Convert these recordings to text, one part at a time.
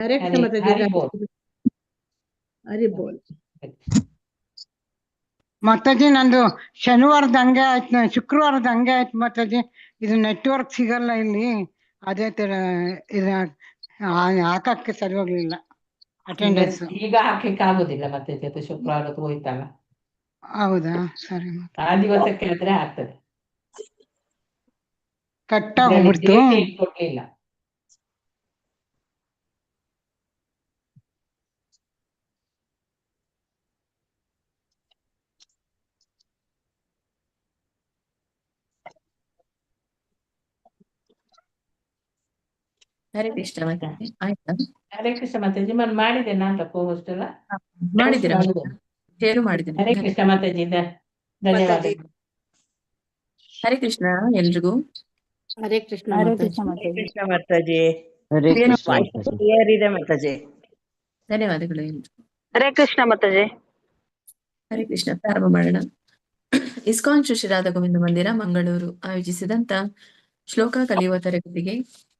हरे कृष्ण हरि माता जी। हरि बोल। हरि बोल। ಮಾತಾಜಿ ನಂದು ಶನಿವಾರದ ಹಂಗೆ ಆಯ್ತು, ಶುಕ್ರವಾರದ ಹಂಗೆ ಆಯ್ತು ಮಾತಾಜಿ. ಇದು ನೆಟ್ವರ್ಕ್ ಸಿಗಲ್ಲ ಇಲ್ಲಿ, ಅದೇ ತರ ಇದು ಹಾಕಕ್ಕೆ ಸರಿ ಹೋಗ್ಲಿಲ್ಲ ಅಟೆಂಡೆನ್ಸ್. ಈಗ ಹಾಕ್ಲಿಕ್ಕೆ ಆಗುದಿಲ್ಲ ಮತ್ತೆ ಜೊತೆ ಶುಕ್ರವಾರ ಹೋಯ್ತಲ್ಲ. ಹೌದಾ, ಸರಿ. ಆ ದಿವಸಕ್ಕೆ ಆದ್ರೆ ಆಗ್ತದೆ. ಕಟ್ ಆಗೋಗ್ಬಿಡ್ತು. ಡೇಟ್ ಕೊಡ್ಲಿಲ್ಲ. ಹರೇ ಕೃಷ್ಣ ಮಾತಾಜಿ. ಆಯ್ತಾ? ಹರೇ ಕೃಷ್ಣ ಮಾತಾಜಿ ಮಾಡಿದೆ ನಾನು ಹೋಸ್ಟ್ ಎಲ್ಲ ಮಾಡಿದ್ದೀರಾ? ಶೇರು ಮಾಡಿದ್ದೀನಿ. ಹರೇ ಕೃಷ್ಣ ಮಾತಾಜಿ, ಧನ್ಯವಾದ. ಹರೇ ಕೃಷ್ಣ ಎಲ್ರಿಗೂ. हरे कृष्ण हरे माता कृष्ण जी। माताजी। हरे कृष्ण क्लियर ಇದೆ ಮಾತಾಜಿ. ಧನ್ಯವಾದಗಳು ಎಲ್ರಿಗೂ. ಹರೇ ಕೃಷ್ಣ ಮಾತಾಜಿ. ಹರೇ ಕೃಷ್ಣ. ಪ್ರಾರಂಭ ಮಾಡೋಣ. ಇಸ್ಕಾನ್ ಶ್ರೀ ರಾಧಾ ಗೋವಿಂದ ಮಂದಿರ ಮಂಗಳೂರು ಆಯೋಜಿಸಿದಂತ ಶ್ಲೋಕ ಕಲಿಯುವ ತರಗತಿಗೆ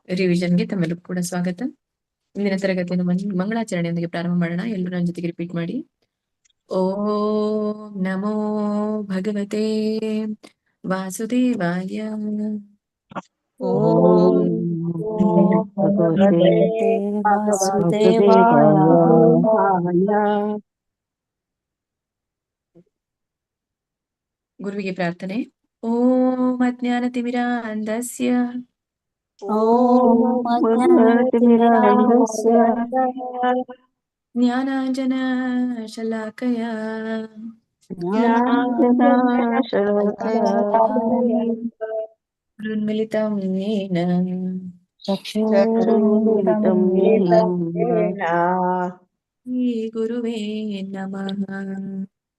ರಿವಿಷನ್ಗೆ ತಮ್ಮೆಲ್ಲರಿಗೂ ಕೂಡ ಸ್ವಾಗತ. ಇಂದಿನ ತರಗತಿಯನ್ನು ಮಂಗಳಾಚರಣೆಯೊಂದಿಗೆ ಪ್ರಾರಂಭ ಮಾಡೋಣ. ಎಲ್ಲರೂ ನನ್ನ ಜೊತೆಗೆ ರಿಪೀಟ್ ಮಾಡಿ. ಓಂ ನಮೋ ಭಗವತೆ ವಾಸುದೇವಾಯ. ಓಂ भगवते ವಾಸುದೇವಾಯ. ಗುರುವಿಗೆ ಪ್ರಾರ್ಥನೆ. ಓಂ ಅಜ್ಞಾನತಿಮಿರಾಂಧಸ್ಯ ಓಂ ಅಜ್ಞಾನತಿಮಿರಾಂಧಸ್ಯ ಜ್ಞಾನಾಂಜನ ಶಲಾಕಯ ಗುರುನ್ಮಿಲಿತಂ ಯೇನ ಚಕ್ಷುರುನ್ಮಿಲಿತಂ ಯೇನ ಶ್ರೀ ಗುರುವೇ ನಮಃ.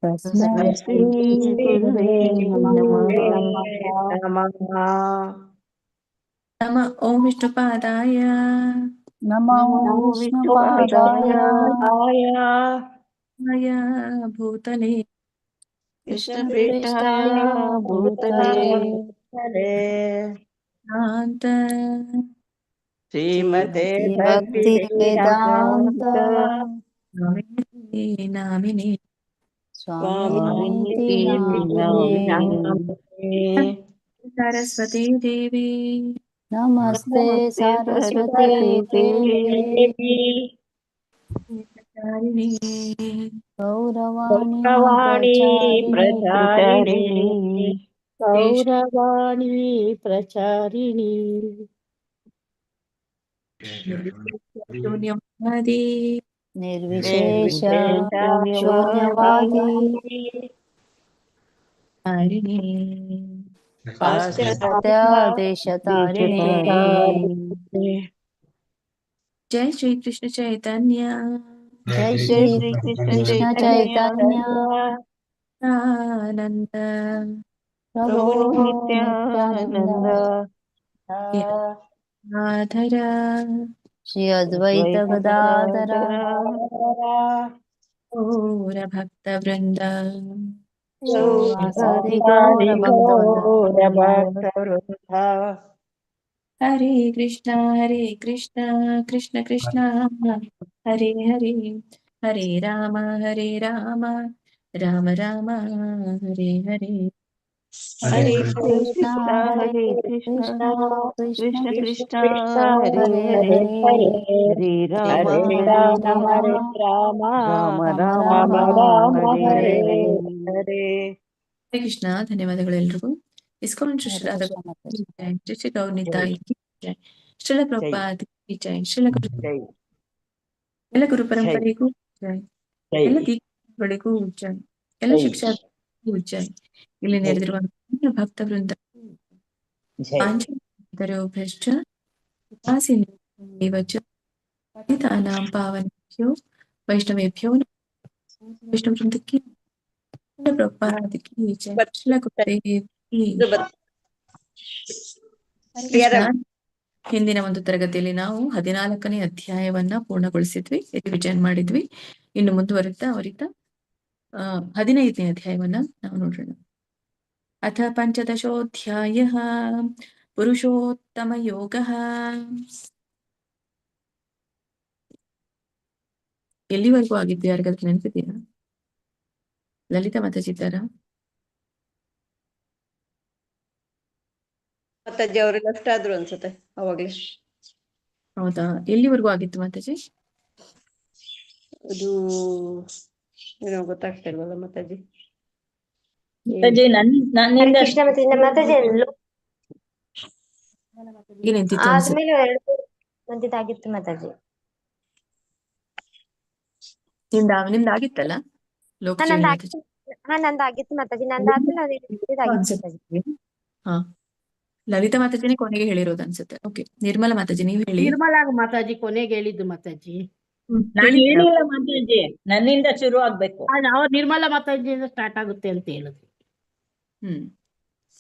ತಸ್ಮೈ ಶ್ರೀ ಗುರುವೇ ನಮಃ. ನಮ ಓಂ ವಿಷ್ಣುಪಾದಾಯ ನಮೋ ವಿಷ್ಣುಪಾದಾಯ ಭೂತಲೆ ಕೃಷ್ಣಪ್ರೇಷ್ಠಾಯ ಭೂತಲೇ ಶಾಂತ ಶ್ರೀಮತೆ ಭಕ್ತಿ ವೇದಾಂತ ನಾಮಿನಿ ಸ್ವಾಮಿನಿತಿ ನಾಮಿನೇ. ಸರಸ್ವತಿ ದೇವಿ ನಮಸ್ತೆ ಸರಸ್ವತಿ ದೇವಿ ಪ್ರಚಾರಿಣಿ ಗೌರವಾಣಿ ಪ್ರಚಾರಿಣಿ ಗೌರವಾಣಿ ಪ್ರಚಾರಿಣಿ ಶೂನ್ಯವಾದಿ ನಿರ್ವಿಶೇಷ ಶೂನ್ಯವಾದಿ ತಾರಿಣಿ ಪಾಶ್ಚಾತ್ಯ ದೇಶ ತಾರಿಣಿ. ಜೈ ಶ್ರೀ ಕೃಷ್ಣ ಚೈತನ್ಯ ಜೈ ಶ್ರೀ ಕೃಷ್ಣ ಚೈತನ್ಯ ಆನಂದ ಪ್ರಭು ನಿತ್ಯಾನಂದ ಆಧರ ಶ್ರೀ ಅದ್ವೈತ ಗದಾಧರ ಗೌರ ಭಕ್ತ ವೃಂದ ಶ್ರೀವಾಸಾದಿ ಗೌರ ಭಕ್ತ ವೃಂದ. ಹರೇ ಕೃಷ್ಣ ಕೃಷ್ಣ ಕೃಷ್ಣ ಹರೇ ಹರೇ ಹರೇ ರಾಮ ರಾಮ ರಾಮ ಹರೇ ಹರೇ. ಹರೇ ಕೃಷ್ಣ ಕೃಷ್ಣ ಕೃಷ್ಣ ಹರೇ ಹರೇ ಹರೇ ರಾಮ ರಾಮ ರಾಮ ಹರೇ ಹರೇ. ಹರೇ ಕೃಷ್ಣ. ಧನ್ಯವಾದಗಳು ಎಲ್ರಿಗೂ. ಇಸ್ಕಾನ್ ಶ್ರೀರಾಧ ಶ್ರೀ ಗೌರ್ನಿತಾಯಿ ಜೈ, ಶ್ರೀಲ ಪ್ರಭುಪಾದ ಕಿ ಜೈ, ಶ್ರೀಲ ಗುರು ಎಲ್ಲ ಗುರು ಪರಂಪರೆಗೂ ಜೈ, ಎಲ್ಲ ದೀಕ್ಷೆಗಳಿಗೂ ಜೈ, ಎಲ್ಲ ಶಿಕ್ಷಕರಿಗೂ ಜೈ, ಇಲ್ಲಿ ನೆರೆದಿರುವಂತಹ ಭಕ್ತ ವೃಂದ ಭ್ರಷ್ಟ ಪತಿತಾನಾಂ ಪಾವನೇಭ್ಯೋ ವೈಷ್ಣವೇಭ್ಯೋ ವೈಷ್ಣವ ವೃಂದಕ್ಕೆ ಪ್ರಭುಪಾದ ಕಿ ಜೈ, ಶ್ರೀಲ ಗುರುದೇವ್ ಕಿ ಜೈ. ಹಿಂದಿನ ಒಂದು ತರಗತಿಯಲ್ಲಿ ನಾವು 14ನೇ ಅಧ್ಯಾಯವನ್ನ ಪೂರ್ಣಗೊಳಿಸಿದ್ವಿ, ರಿವಿಷನ್ ಮಾಡಿದ್ವಿ. ಇನ್ನು ಮುಂದುವರಿತಾ 15ನೇ ಅಧ್ಯಾಯವನ್ನ ನಾವು ನೋಡೋಣ. ಅಥ ಪಂಚದಶೋಧ್ಯಾಯಃ ಪುರುಷೋತ್ತಮ ಯೋಗಃ. ಎಲ್ಲಿವರೆಗೂ ಆಗಿದ್ದು ಯಾರಿಗಾದ್ರೂ ನೆನಪಿದೆಯಾ? ಲಲಿತಾ ಮಾತಾಜಿ ಇದ್ದಾರಾ? ಮಾತಾಜಿ ಅವರು ಲೆಫ್ಟ್ ಆದ್ರು ಅನ್ಸುತ್ತೆ ಅವಾಗ್ಲೇ. ಹೌದಾ, ಎಲ್ಲಿವರೆಗೂ ಆಗಿತ್ತು ಮಾತಾಜಿ? ಅದು ಏನೋ ಗೊತ್ತಾಗ್ತಿಲ್ವಲ್ಲ ಮಾತಾಜಿ. ಮಾತಾಜಿ ನನ್ನಿಂದ ಕೃಷ್ಣ ಮತ್ತೆ ಮಾತಾಜಿ ಹೀಗೆ ನಿಂತಿತ್ತು ಅನ್ಸುತ್ತೆ. ಆದ್ಮೇಲೆ 2 ಮಂದಿದಾಗಿತ್ತು ಮಾತಾಜಿ. ನಿಮ್ದು ಆಗಿತ್ತಲ್ಲ ಲೋಕಜೀವನಿ ಮಾತಾಜಿ? ನಂದಾಗಿತ್ತು ಮಾತಾಜಿ. ನಂದಾದ್ಮೇಲೆ ಆಗಿತ್ತು ಮಾತಾಜಿ. ಹಾ, ಲಲಿತಾ ಮಾತಾಜಿನೇ ಕೊನೆಗೆ ಹೇಳಿರೋದು ಅನ್ಸುತ್ತೆ. ಓಕೆ, ನಿರ್ಮಲಾ ಮಾತಾಜಿ ನೀವು ಹೇಳಿ. ನಿರ್ಮಲಾ ಮಾತಾಜಿ ಕೊನೆಗೆ ಹೇಳಿದ್ದು ಮಾತಾಜಿ. ನಾನು ಹೇಳಿಲ್ಲ ಮಾತಾಜಿ, ನನ್ನಿಂದ ಶುರು ಆಗ್ಬೇಕು. ಅವ್ರು ನಿರ್ಮಲಾ ಮಾತಾಜಿಯಿಂದ ಸ್ಟಾರ್ಟ್ ಆಗುತ್ತೆ ಅಂತ ಹೇಳಿದ್ರು.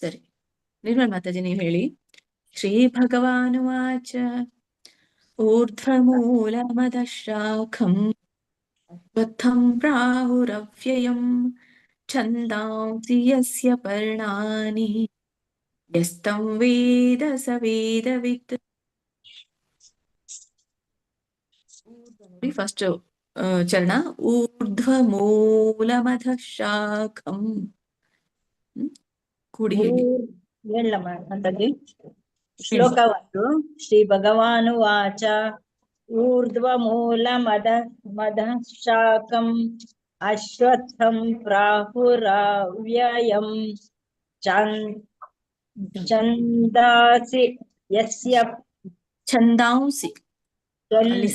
ಸರಿ, ನಿರ್ಮಲಾ ಮಾತಾಜಿ ನೀವು ಹೇಳಿ. ಶ್ರೀ ಭಗವಾನುವಾಚ ಊರ್ಧ್ವಮೂಲಮದಶಾಖಂ ಅಶ್ವತ್ಥಂ ಪ್ರಾಹುರವ್ಯಯಂ ಛಂದಾಂಸಿ ಯಸ್ಯ ಪರ್ಣಾನಿ ಯಸ್ತಂ ವೇದ ಸ ವೇದವಿತ್. ಫಸ್ಟ್ ಚರಣ ಊರ್ಧ್ವಮೂಲಮಧಃಶಾಖಂ. ಕೂಡಿ ಹೇಳಿ. ಹೇಳಮ್ಮ ಮಾತಾಜಿ. ಶ್ಲೋಕ 1. ಶ್ರೀ ಭಗವಾನು ವಾಚ ಊರ್ಧ್ವ ಮೂಲ ಮದ ಶಾಖಂ ಅಶ್ವತ್ಥಂ ಪ್ರಾಹುರವ್ಯಯಂ ಛಂದಾಸಿ ಯಸ್ಯ ಛಂದಾಂಸಿ, ಅಲ್ಲಿ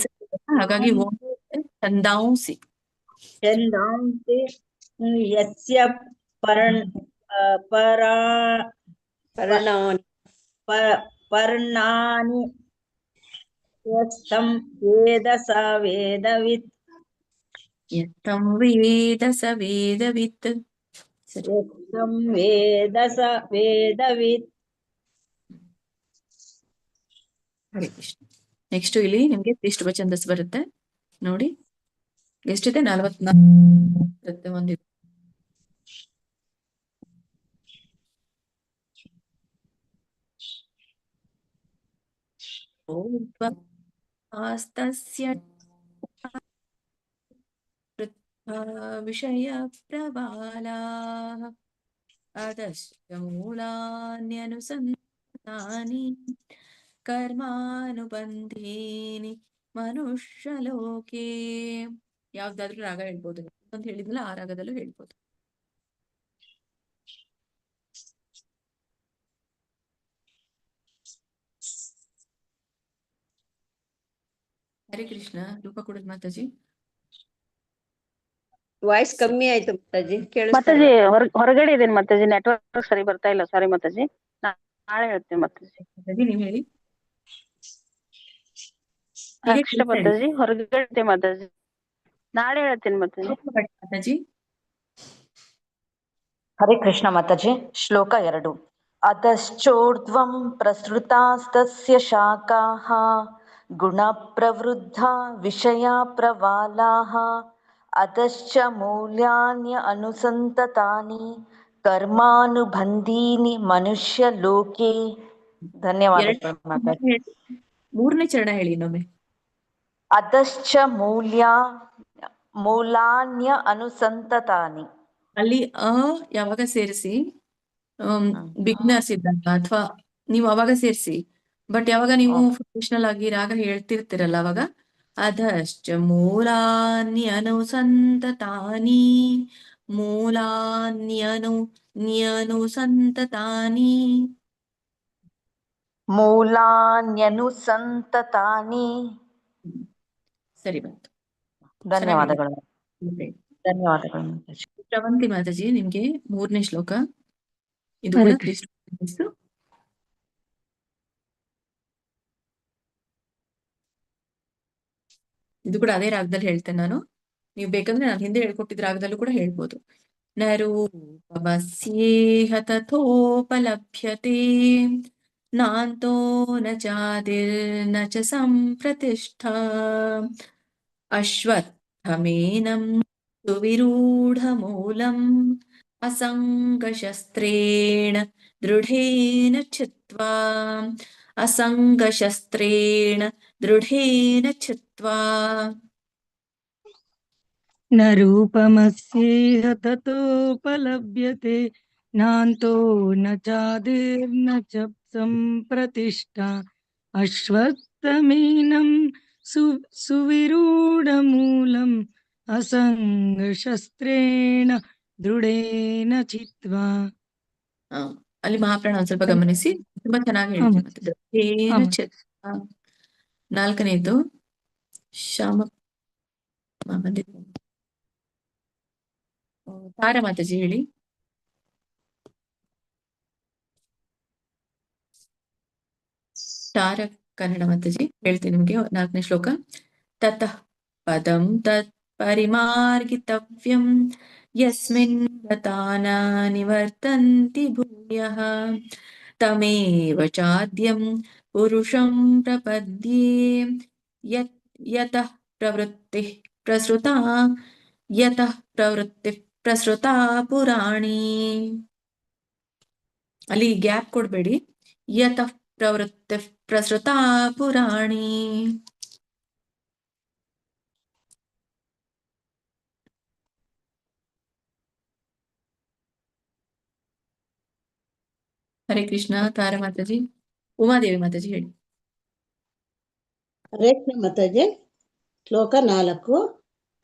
ಹಾಗಾಗಿ ಛಂದಾಂಸಿ ಛಂದಾಂಸಿ ಯಸ್ಯ ಪರ್ಣಾನಿ ಯಸ್ತಂ ವೇದ ಸ ವೇದವಿತ್. ಯತ್ತಂ ವೇದ ಸ ವೇದವಿತ್. ಯಸ್ತಂ ವೇದ ಸ ವೇದವಿತ್. ಹರೇ ಕೃಷ್ಣ. ನೆಕ್ಸ್ಟ್ ಇಲ್ಲಿ ನಿಮ್ಗೆ ತ್ರಿಷ್ಟುಭ ಛಂದಸ್ ಬರುತ್ತೆ ನೋಡಿ. ಎಷ್ಟಿದೆ? 44 ಒಂದಿದೆ. ವಿಷಯ ಪ್ರಬಾಲಾಃ ಅಧಶ್ಚ ಮೂಲಾನ್ಯನುಸಂಧಾನಿ ಕರ್ಮಾನುಬಂಧೀನಿ ಮನುಷ್ಯಲೋಕೆ. ಯಾವ್ದಾದ್ರು ರಾಗ ಹೇಳ್ಬೋದು ಅಂತ ಹೇಳಿದ್ನಲ್ಲ, ಆ ರಾಗದಲ್ಲೂ ಹೇಳ್ಬೋದು. ಹರೇ ಕೃಷ್ಣ. ರೂಪ ಕೊಡದ್ ಮಾತಾಜಿ. ವಾಯ್ಸ್ ಕಮ್ಮಿ ಆಯ್ತು ಮಾತಾಜಿ, ಮಾತಾಜಿ ಹೊರಗಡೆ ಇದೇನೆ ಮಾತಾಜಿ, ನೆಟ್ವರ್ಕ್ ಸರಿ ಬರ್ತಾ ಇಲ್ಲ. ಸಾರಿ ಮಾತಾಜಿ, ನಾಳೆ ಹೇಳ್ತೀನಿ ಮಾತಾಜಿ. ನೀವ್ ಹೇಳಿ. ಕೃಷ್ಣ ಮಾತಾಜಿ, ಹೊರಗಡೆ ಮಾತಾಜಿ, ನಾಳೆ ಹೇಳ್ತೀನಿ ಮಾತಾಜಿ. ಹರೇ ಕೃಷ್ಣ ಮಾತಾಜಿ. ಶ್ಲೋಕ 2. ಅತಶ್ಚೋರ್ಧ್ವಂ ಪ್ರಸೃತಾಸ್ತಸ್ಯ ಶಾಖಾಃ ಗುಣ ಪ್ರವೃದ್ಧ ವಿಷಯ ಪ್ರವಾಲಾಃ ಅತಶ್ಚ ಮೂಲ್ಯಾನ್ಯ ಅನುಸಂತತಾನಿ ಕರ್ಮಾನುಬಂಧೀನಿ ಮನುಷ್ಯ ಲೋಕೆ. ಧನ್ಯವಾದಗಳು ಮಾತಾಜಿ. 3ನೇ ಚರಣ ಹೇಳಿ ಇನ್ನೊಮ್ಮೆ. ಅತಶ್ಚ ಮೂಲಾನ್ಯ ಅನುಸಂತತಾನಿ. ಅಲ್ಲಿ ಯಾವಾಗ ಸೇರಿಸಿ ಬಿಗ್ನರ್ಸ್ ಇದ್ದಾಗ ಅಥವಾ ನೀವು ಅವಾಗ ಸೇರಿಸಿ. ಬಟ್ ಯಾವಾಗ ನೀವು ಪ್ರೊಫೆಷನಲ್ ಆಗಿ ರಾಗ ಹೇಳ್ತಿರ್ತೀರಲ್ಲ ಅವಾಗ ಅಧಶ್ಚ ಮೂಲಾನ್ಯನುಸಂತತಾನಿ ಮೂಲಾನ್ಯನುಸಂತತಾನಿ ಮೂಲಾನ್ಯನುಸಂತತಾನಿ. ಸರಿ ಬಂತು. ಧನ್ಯವಾದಗಳು. ಧನ್ಯವಾದಗಳು ಮಾತಾಜಿ. ಶ್ರವಂತಿ ಮಾತಾಜಿ, ನಿಮ್ಗೆ 3ನೇ ಶ್ಲೋಕ. ಇದು ಕೂಡ ಇದು ಕೂಡ ಅದೇ ರಾಗದಲ್ಲಿ ಹೇಳ್ತೇನೆ ನಾನು. ನೀವು ಬೇಕಂದ್ರೆ ನಾನು ಹಿಂದೆ ಹೇಳ್ಕೊಟ್ಟಿದ್ದ ರಾಗದಲ್ಲೂ ಕೂಡ ಹೇಳ್ಬೋದು. ನರೂಪಮಸ್ಯೇಹ ತಥೋಪಲಭ್ಯತೆ ನಾಂತೋ ನ ಚಾದಿರ್ನ ಚ ಸಂಪ್ರತಿಷ್ಠಾ ಅಶ್ವತ್ಥಮೇನಂ ಸುವಿರೂಢಮೂಲಂ ಅಸಂಗಶಸ್ತ್ರೇಣ ದೃಢೇನ ಚಿತ್ವಾ ಅಸಂಗಶಸ್ತ್ರೇಣ ದೃಢೇನ ಚಿತ್ವಾ. न रूपमस्येह ततोपलभ्यते नान्तो न चादिर्न च सम्प्रतिष्ठा अश्वत्थमेनं सुविरूढमूलम् असङ्गशस्त्रेण ದೃಢೇನ ಚಿತ್ವಾ. ಅಲ್ಲಿ ಮಹಾಪ್ರಾಣ ಒಂದ್ ಸ್ವಲ್ಪ ಗಮನಿಸಿ, ತುಂಬಾ ಚೆನ್ನಾಗಿ ಹೇಳಿದ್ರಿ. ಮತ್ತೆ ದೃಢೇನ ಚಿತ್ವಾ. ನಾಲ್ಕನೇದು ಶ್ಯಾಮ ತಾರಾ ಮಾತಾಜಿ ಹೇಳಿ. ತಾರ ಕನ್ನಡ ಮಾತಾಜಿ ಹೇಳ್ತೀನಿ ನಿಮ್ಗೆ. 4ನೇ ಶ್ಲೋಕ. ತತಃ ಪದಂ ತತ್ ಪರಿಮಾರ್ಗಿತವ್ಯಂ ಯಸ್ಮಿನ್ ಗತಾನ ನಿವರ್ತಂತಿ ಭೂಯಃ ತಮೇವ ಚಾದ್ಯಂ ಪುರುಷಂ ಪ್ರಪದ್ಯೆ ಯತಃ ಪ್ರವೃತ್ತಿಃ ಪ್ರಸೃತಾ ಪುರಾಣಿ. ಅಲ್ಲಿ ಗ್ಯಾಪ್ ಕೊಡ್ಬೇಡಿ. ಯತಃ ಪ್ರವೃತ್ತಿಃ ಪ್ರಸೃತಾ ಪುರಾಣಿ. ಹರೇ ಕೃಷ್ಣ. ತಾರಾ ಮಾತಾಜಿ. ಉಮಾದೇವಿ ಮಾತಾಜಿ ಹೇಳಿ. ಹರೇ ಕೃಷ್ಣ ಮಾತಾಜಿ. ಶ್ಲೋಕ 4.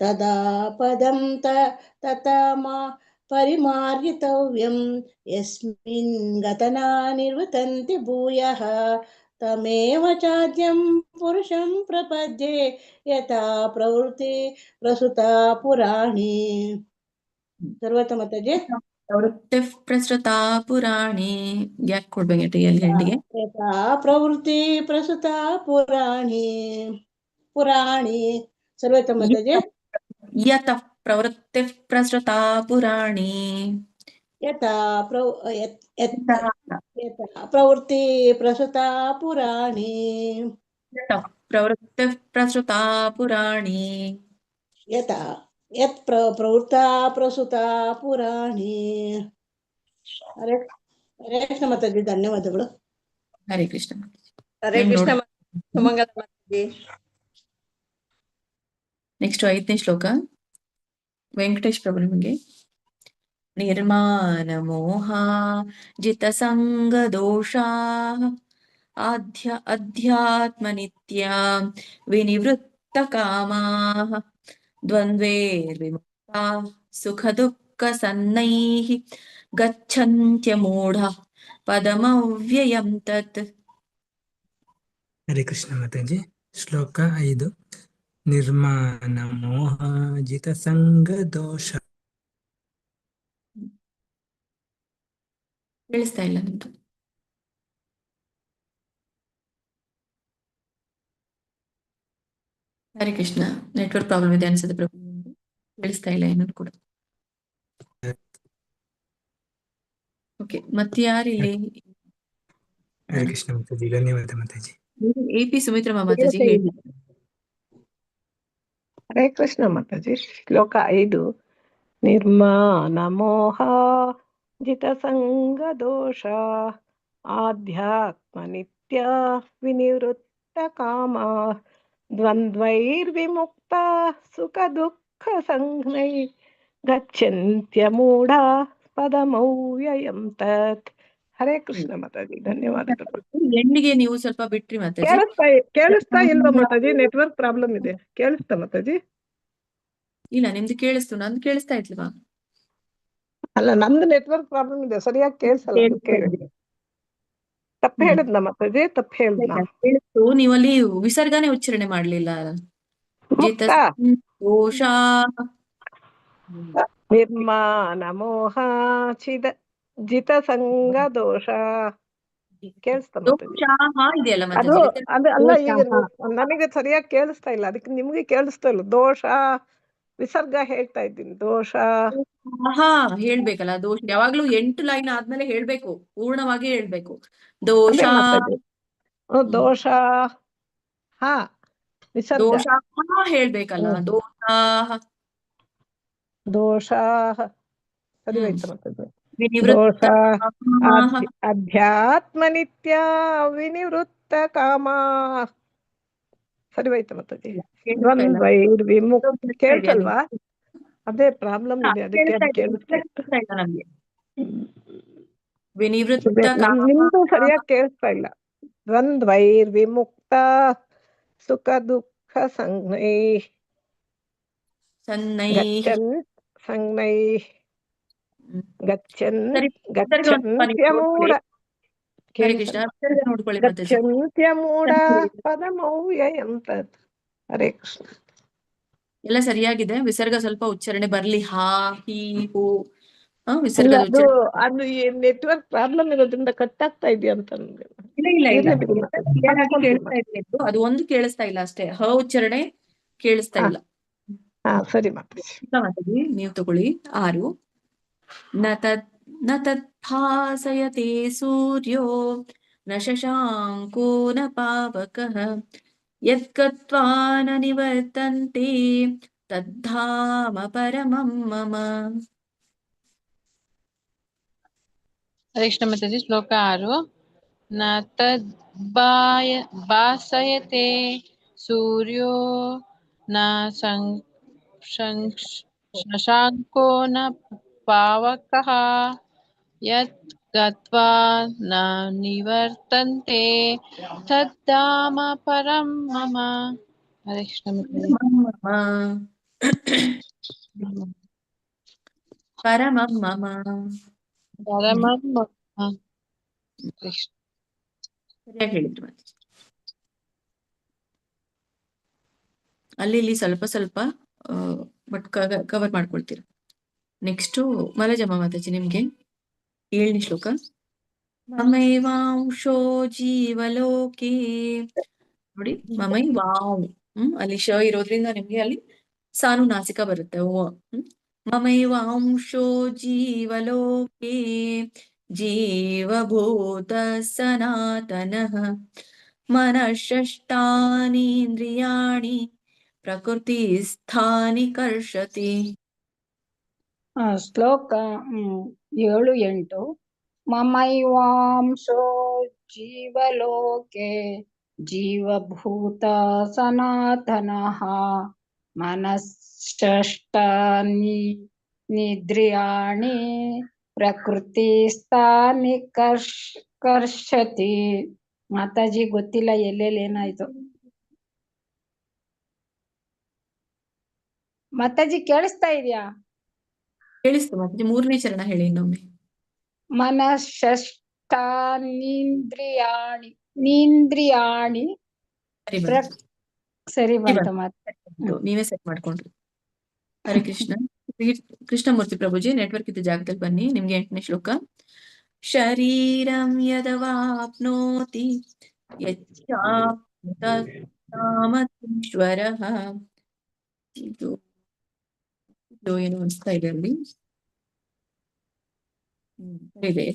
ತದಾ ಪದಂ ತಥಾ ಪರಿಮಾರ್ಗಿತವ್ಯಂ ಯಸ್ಮಿನ್ ಗತನಾ ನಿರ್ವತಂತಿ ಭೂಯಃ ತಮೇವ ಚಾದ್ಯಂ ಪುರುಷಂ ಪ್ರಪದ್ಯೆ ಯಥಾ ಪ್ರವೃತ್ತಿ ಪ್ರಸುತಾ ಪುರಾಣಿ. ಸರ್ವತ ಮಾತಾಜಿ. ಪ್ರವೃತ್ತಿ ಪ್ರಸೃತಾ ಪುರಾಣಿ. ಯಾಕೆ ಕೊಡ್ಬೇಕು ಎಂಡಿಗೆ? ಯಥಾ ಪ್ರವೃತ್ತಿ ಪ್ರಸುತಾ ಪುರಾಣಿ. ಸರ್ವತ ಮಾತಾಜಿ. ಯತಃ ಪ್ರವೃತ್ತಿ ಪ್ರಸೃತಾ ಪುರಾಣಿ. ಯಥಾ ಪ್ರವೃತ್ತಿ ಪ್ರಸುತಾ ಪುರಾಣಿ. ಯತಃ ಪ್ರವೃತ್ತಿ ಪ್ರಸೃತಾ ಪುರಾಣಿ. ಯತ್ ಪ್ರವೃತ್ತಾ ಪ್ರಸುತಾ ಪುರಾಣಿ. ಹರೇ ಕೃಷ್ಣ ಮಾತಾಜಿ. ಧನ್ಯವಾದಗಳು. ಹರೇ ಕೃಷ್ಣ. ಹರೇ ಕೃಷ್ಣ ಸುಮಂಗಲ ಮಾತಾಜಿ. ನೆಕ್ಸ್ಟ್ 5ನೇ ಶ್ಲೋಕ. ವೆಂಕಟೇಶ್ ಪ್ರಭು ನಿಮಗೆ. ನಿರ್ಮಾಣ ಮೋಹ ಜಿತ ಸಂಗ ದೋಷಾ ಅಧ್ಯಾತ್ಮ ನಿತ್ಯ ವಿನಿವೃತ್ತ ಕಾಮಾ ದ್ವಂದ್ವೈರ್ವಿಮುಕ್ತಾ ಸುಖ ದುಃಖ ಸನ್ನೈಃ ಗಚ್ಚಂತ್ಯ ಮೂಢ ಪದಮವ್ಯಯಂ ತತ್. ಹರೇ ಕೃಷ್ಣ ಮಾತಾಜಿ. ಶ್ಲೋಕ 5. ನಿರ್ಮಾಣ ಮೋಹ ಜಿತ ಸಂಗ ದೋಷ. ಕೇಳಿಸ್ತಾ ಇಲ್ಲ ನಿಮ್ದು. ಹರೇ ಕೃಷ್ಣ. ನೆಟ್ವರ್ಕ್ ಪ್ರಾಬ್ಲಮ್ ಇದೆ ಅನ್ಸುತ್ತೆ ಪ್ರಭು. ಕೇಳಿಸ್ತಾ ಇಲ್ಲ ಏನೂ ಕೂಡ. ಓಕೆ, ಮತ್ತೆ ಯಾರಿಲ್ಲಿ? ಹರೇ ಕೃಷ್ಣ ಮಾತಾಜಿ. ಧನ್ಯವಾದ ಮಾತಾಜಿ. AP ಸುಮಿತ್ರಾ ಮಾತಾಜಿ ಹೇಳಿ. ಹರೇ ಕೃಷ್ಣ ಮಾತಾಜಿ. ಶ್ಲೋಕ 5. ನಿರ್ಮಾಣ ಮೋಹ ಜಿತ ಸಂಗ ದೋಷ ಆಧ್ಯಾತ್ಮ ನಿತ್ಯ ವಿನಿವೃತ್ತ ಕಾಮ ದ್ವಂದ್ವೈರ್ವಿಮುಕ್ತ ಸುಖ ದುಃಖ ಸಂಜ್ಞೈ ಗಚ್ಚಂತ್ಯ ಮೂಢ ಪದಮವ್ಯಯಂ ತತ್. ಹರೇ ಕೃಷ್ಣ ಮಾತಾಜಿ. ಧನ್ಯವಾದಗಳು. ಎಂಡಿಗೆ ನೀವು ಸ್ವಲ್ಪ ಬಿಟ್ರಿ ಮಾತಾಜಿ. ಕೇಳಿಸ್ತಾ ಇಲ್ವಾ ಮಾತಾಜಿ? ನೆಟ್ವರ್ಕ್ ಪ್ರಾಬ್ಲಮ್ ಇದೆ. ಕೇಳಿಸ್ತಾ ಮಾತಾಜಿ? ಇಲ್ಲ, ನಿಮ್ದು ಕೇಳಿಸ್ತು, ನಂದು ಕೇಳಿಸ್ತಾ ಇತ್ಲ್ವಾ? ಅಲ್ಲ, ನಮ್ದು ನೆಟ್ವರ್ಕ್ ಪ್ರಾಬ್ಲಮ್ ಇದೆ, ಸರಿಯಾಗಿ ಕೇಳಿಸಲ್ಲ. ಅದಕ್ಕೆ ತಪ್ಪು ಹೇಳಿದ್ನ ಮಾತಾಜಿ? ತಪ್ಪು ಹೇಳಿದ್ನ? ಕೇಳಿಸ್ತು. ನೀವು ಅಲ್ಲಿ ವಿಸರ್ಗನೆ ಉಚ್ಚಾರಣೆ ಮಾಡ್ಲಿಲ್ಲ. ದೋಷ ನಿರ್ಮಾಣ ಮೋಹ ಜಿತ ಸಂಗ ದೋಷ. ಕೇಳಿಸ್ತಾ ಮಾತಾಜಿ? ಇದೆಯಲ್ಲ ಅದು ಅಲ್ಲ, ಈಗ ದೋಷ. ನನಗೆ ಸರಿಯಾಗಿ ಕೇಳಿಸ್ತಾ ಇಲ್ಲ, ಅದಕ್ಕೆ ನಿಮ್ಗೆ ಕೇಳಿಸ್ತಾ ಇಲ್ಲ. ದೋಷ ವಿಸರ್ಗ ಹೇಳ್ತಾ ಇದ್ದೀನಿ. ದೋಷ ಹೇಳ್ಬೇಕಲ್ಲ. ದೋಷ ಯಾವಾಗ್ಲೂ 8 ಲೈನ್ ಆದ್ಮೇಲೆ ಹೇಳ್ಬೇಕು, ಪೂರ್ಣವಾಗಿ ಹೇಳ್ಬೇಕು. ದೋಷ ದೋಷ ವಿಸರ್ಗ ದೋಷ ಹೇಳ್ಬೇಕಲ್ಲ. ದೋಷ ಸರಿ ಹೋಯ್ತು ಮಾತಾಜಿ. ವಿನಿವೃತ್ತ ದೋಷ ಅಧ್ಯಾತ್ಮ ನಿತ್ಯ ವಿನಿವೃತ್ತ ಕಾಮ. ಸರಿ ಹೋಯ್ತು ಮಾತಾಜಿ. ದ್ವಂದ್ವೈರ್ವಿಮುಕ್ತ. ಕೇಳ್ಸಲ್ವಾ? ಅದೇ ಪ್ರಾಬ್ಲಮ್ ಇದೆ, ಅದಕ್ಕೆ ಅದು ಕೇಳಿಸ್ತಾ ಇತ್ತು. ಕೇಳಿಸ್ತಾ ಇಲ್ಲ ನಮ್ಗೆ. ವಿನಿವೃತ್ತ ನಿಮ್ದು ಸರಿಯಾಗಿ ಕೇಳಿಸ್ತಾ ಇಲ್ಲ. ದ್ವಂದ್ವೈರ್ ವಿಮುಕ್ತ ಸುಖ ದುಃಖ ಸಂಜ್ಞೈ ಸನ್ನೈ ಗಚ್ಚನ್ ಸಂಜ್ಞೈ ಗಚ್ಚನ್ ಸರಿ, ಗಚ್ಚಂತ್ಯಮೂಢ ಹರೇ ಕೃಷ್ಣ. ವಿಸರ್ಗ ನೋಡ್ಕೊಳ್ಳಿ ಮಾತಾಜಿ. ಗಚ್ಚಂತ್ಯಮೂಢ ಪದಮವ್ಯಯಂ ತತ್. ಹರೇ ಕೃಷ್ಣ. ಎಲ್ಲ ಸರಿಯಾಗಿದೆ. ವಿಸರ್ಗ ಸ್ವಲ್ಪ ಉಚ್ಚಾರಣೆ ಬರ್ಲಿ. ಹಾ, ಹಿ, ಹೂ. ಇಲ್ಲ, ವಿಸರ್ಗದ ಅದು ಉಚ್ಚಾರಣೆ ಅದು ನೆಟ್ವರ್ಕ್ ಪ್ರಾಬ್ಲಮ್ ಇರೋದ್ರಿಂದ ಕಟ್ ಆಗ್ತಾ ಇದೆಯಾ ಅಂತ ನನ್ಗೆ. ಇಲ್ಲ ಇಲ್ಲ ಇಲ್ಲ ಇರ್ಲಿ ಬಿಡಿ ಮಾತಾಡಿ. ಕ್ಲಿಯರ್ ಆಗಿ ಹಚ್ಕೊಂತೀನಿ ಕೇಳಿಸ್ತಾ ಇದೆ ಇದು. ಅದು ಒಂದು ಕೇಳಿಸ್ತಾ ಇಲ್ಲ ಅಷ್ಟೇ. ಹ ಉಚ್ಚಾರಣೆ ಕೇಳಿಸ್ತಾ ಹಾ ಇಲ್ಲ. ಹಾ ಸರಿ ಮಾತಾಡಿ. ಮಾತಾಡಿ, ನೀವು ತಗೊಳ್ಳಿ. 6 ನ ತದ್ಭಾಸಯತೆ ಸೂರ್ಯೋ ನ ಶಶಾಂಕೋ ನ ಪಾವಕಃ ಯದ್ಗತ್ವಾ ನ ನಿವರ್ತಂತೆ ತದ್ಧಾಮ ಪರಮಂ ಮಮ. ಹರೇ ಕೃಷ್ಣ ಮಾತಾಜಿ. ಶ್ಲೋಕ 6. ನ ಭಾಸಯತೆ ಸೂರ್ಯೋ ನ ಶಶಾಂಕೋ ನ ಪಾವಕಃ ಯತ್ ಗತ್ವಾ ನ ನಿವರ್ತಂತೆ ತದ್ಧಾಮ ಪರಂ ಮಮ. ಹರೇ ಕೃಷ್ಣ ಮಾತಾಜಿ. ಪರಮಂ ಮಮ. ಪರಮಂ ಮಮ. ಕೃಷ್ಣ. ಸರಿಯಾಗಿ ಹೇಳಿದ್ರು ಮಾತಾಜಿ. ಅಲ್ಲಿ ಇಲ್ಲಿ ಸ್ವಲ್ಪ ಸ್ವಲ್ಪ ಬಟ್ ಕವರ್ ಮಾಡ್ಕೊಳ್ತೀರ. ನೆಕ್ಸ್ಟ್ ಮಲಜಮ್ಮ ಮಾತಾಜಿ, ನಿಮ್ಗೆ 7ನೇ ಶ್ಲೋಕ. ಮಮೈವಾಂಶೋ ಜೀವಲೋಕೆ. ನೋಡಿ, ಮಮೈವಾಂ, ಅಲ್ಲಿ ಶ ಇರೋದ್ರಿಂದ ನಿಮ್ಗೆ ಅಲ್ಲಿ ಸಾನುನಾಸಿಕ ಬರುತ್ತೆ. ಓ. ಮಮೈವಾಂಶೋ ಜೀವಲೋಕೆ ಜೀವಭೂತ ಸನಾತನಃ ಮನಃಷಷ್ಟಾನೀಂದ್ರಿಯಾಣಿ ಪ್ರಕೃತಿ ಸ್ಥಾನಿ ಕರ್ಷತಿ. ಶ್ಲೋಕ 7, 8. ಮಮೈವಾಂಶೋ ಜೀವಲೋಕೆ ಜೀವಭೂತ ಸನಾತನಃ ಮನಶ್ಚಷ್ಟಾನಿ ನಿದ್ರಿಯಾಣಿ ಪ್ರಕೃತಿ ಸ್ಥಾನಿ ಕರ್ಷತಿ. ಮಾತಾಜಿ ಗೊತ್ತಿಲ್ಲ ಎಲ್ಲೆಲ್ಲಿ ಏನಾಯ್ತು. ಮಾತಾಜಿ ಕೇಳಿಸ್ತಾ ಇದೆಯಾ? ಕೇಳಿಸ್ತು ಮಾತಾಜಿ. 3ನೇ ಚರಣ ಹೇಳಿ ಇನ್ನೊಮ್ಮೆ. ಮನಶ್ಚಷ್ಟಾನೀಂದ್ರಿಯಾಣಿ ನೀಂದ್ರಿಯಾಣಿ. ಸರಿ ಬಂತು ಮಾತು. ನೀವೇ ಸೆಟ್ ಮಾಡ್ಕೊಂಡ್ರಿ. ಹರೇ ಕೃಷ್ಣ. ಕೃಷ್ಣಮೂರ್ತಿ ಪ್ರಭುಜಿ, ನೆಟ್ವರ್ಕ್ ಇದ್ದ ಜಾಗದಲ್ಲಿ ಬನ್ನಿ. ನಿಮ್ಗೆ 8ನೇ ಶ್ಲೋಕ. ಶರೀರಂ ಯದವಾಪ್ನೋತಿ ಯಚ್ಚಾಪ್ಯುತಕಾಮತೀಶ್ವರಃ. ಇದು ಏನು ಅನಿಸ್ತಾ ಇದೆ ಅಲ್ಲಿ. ಇದೆ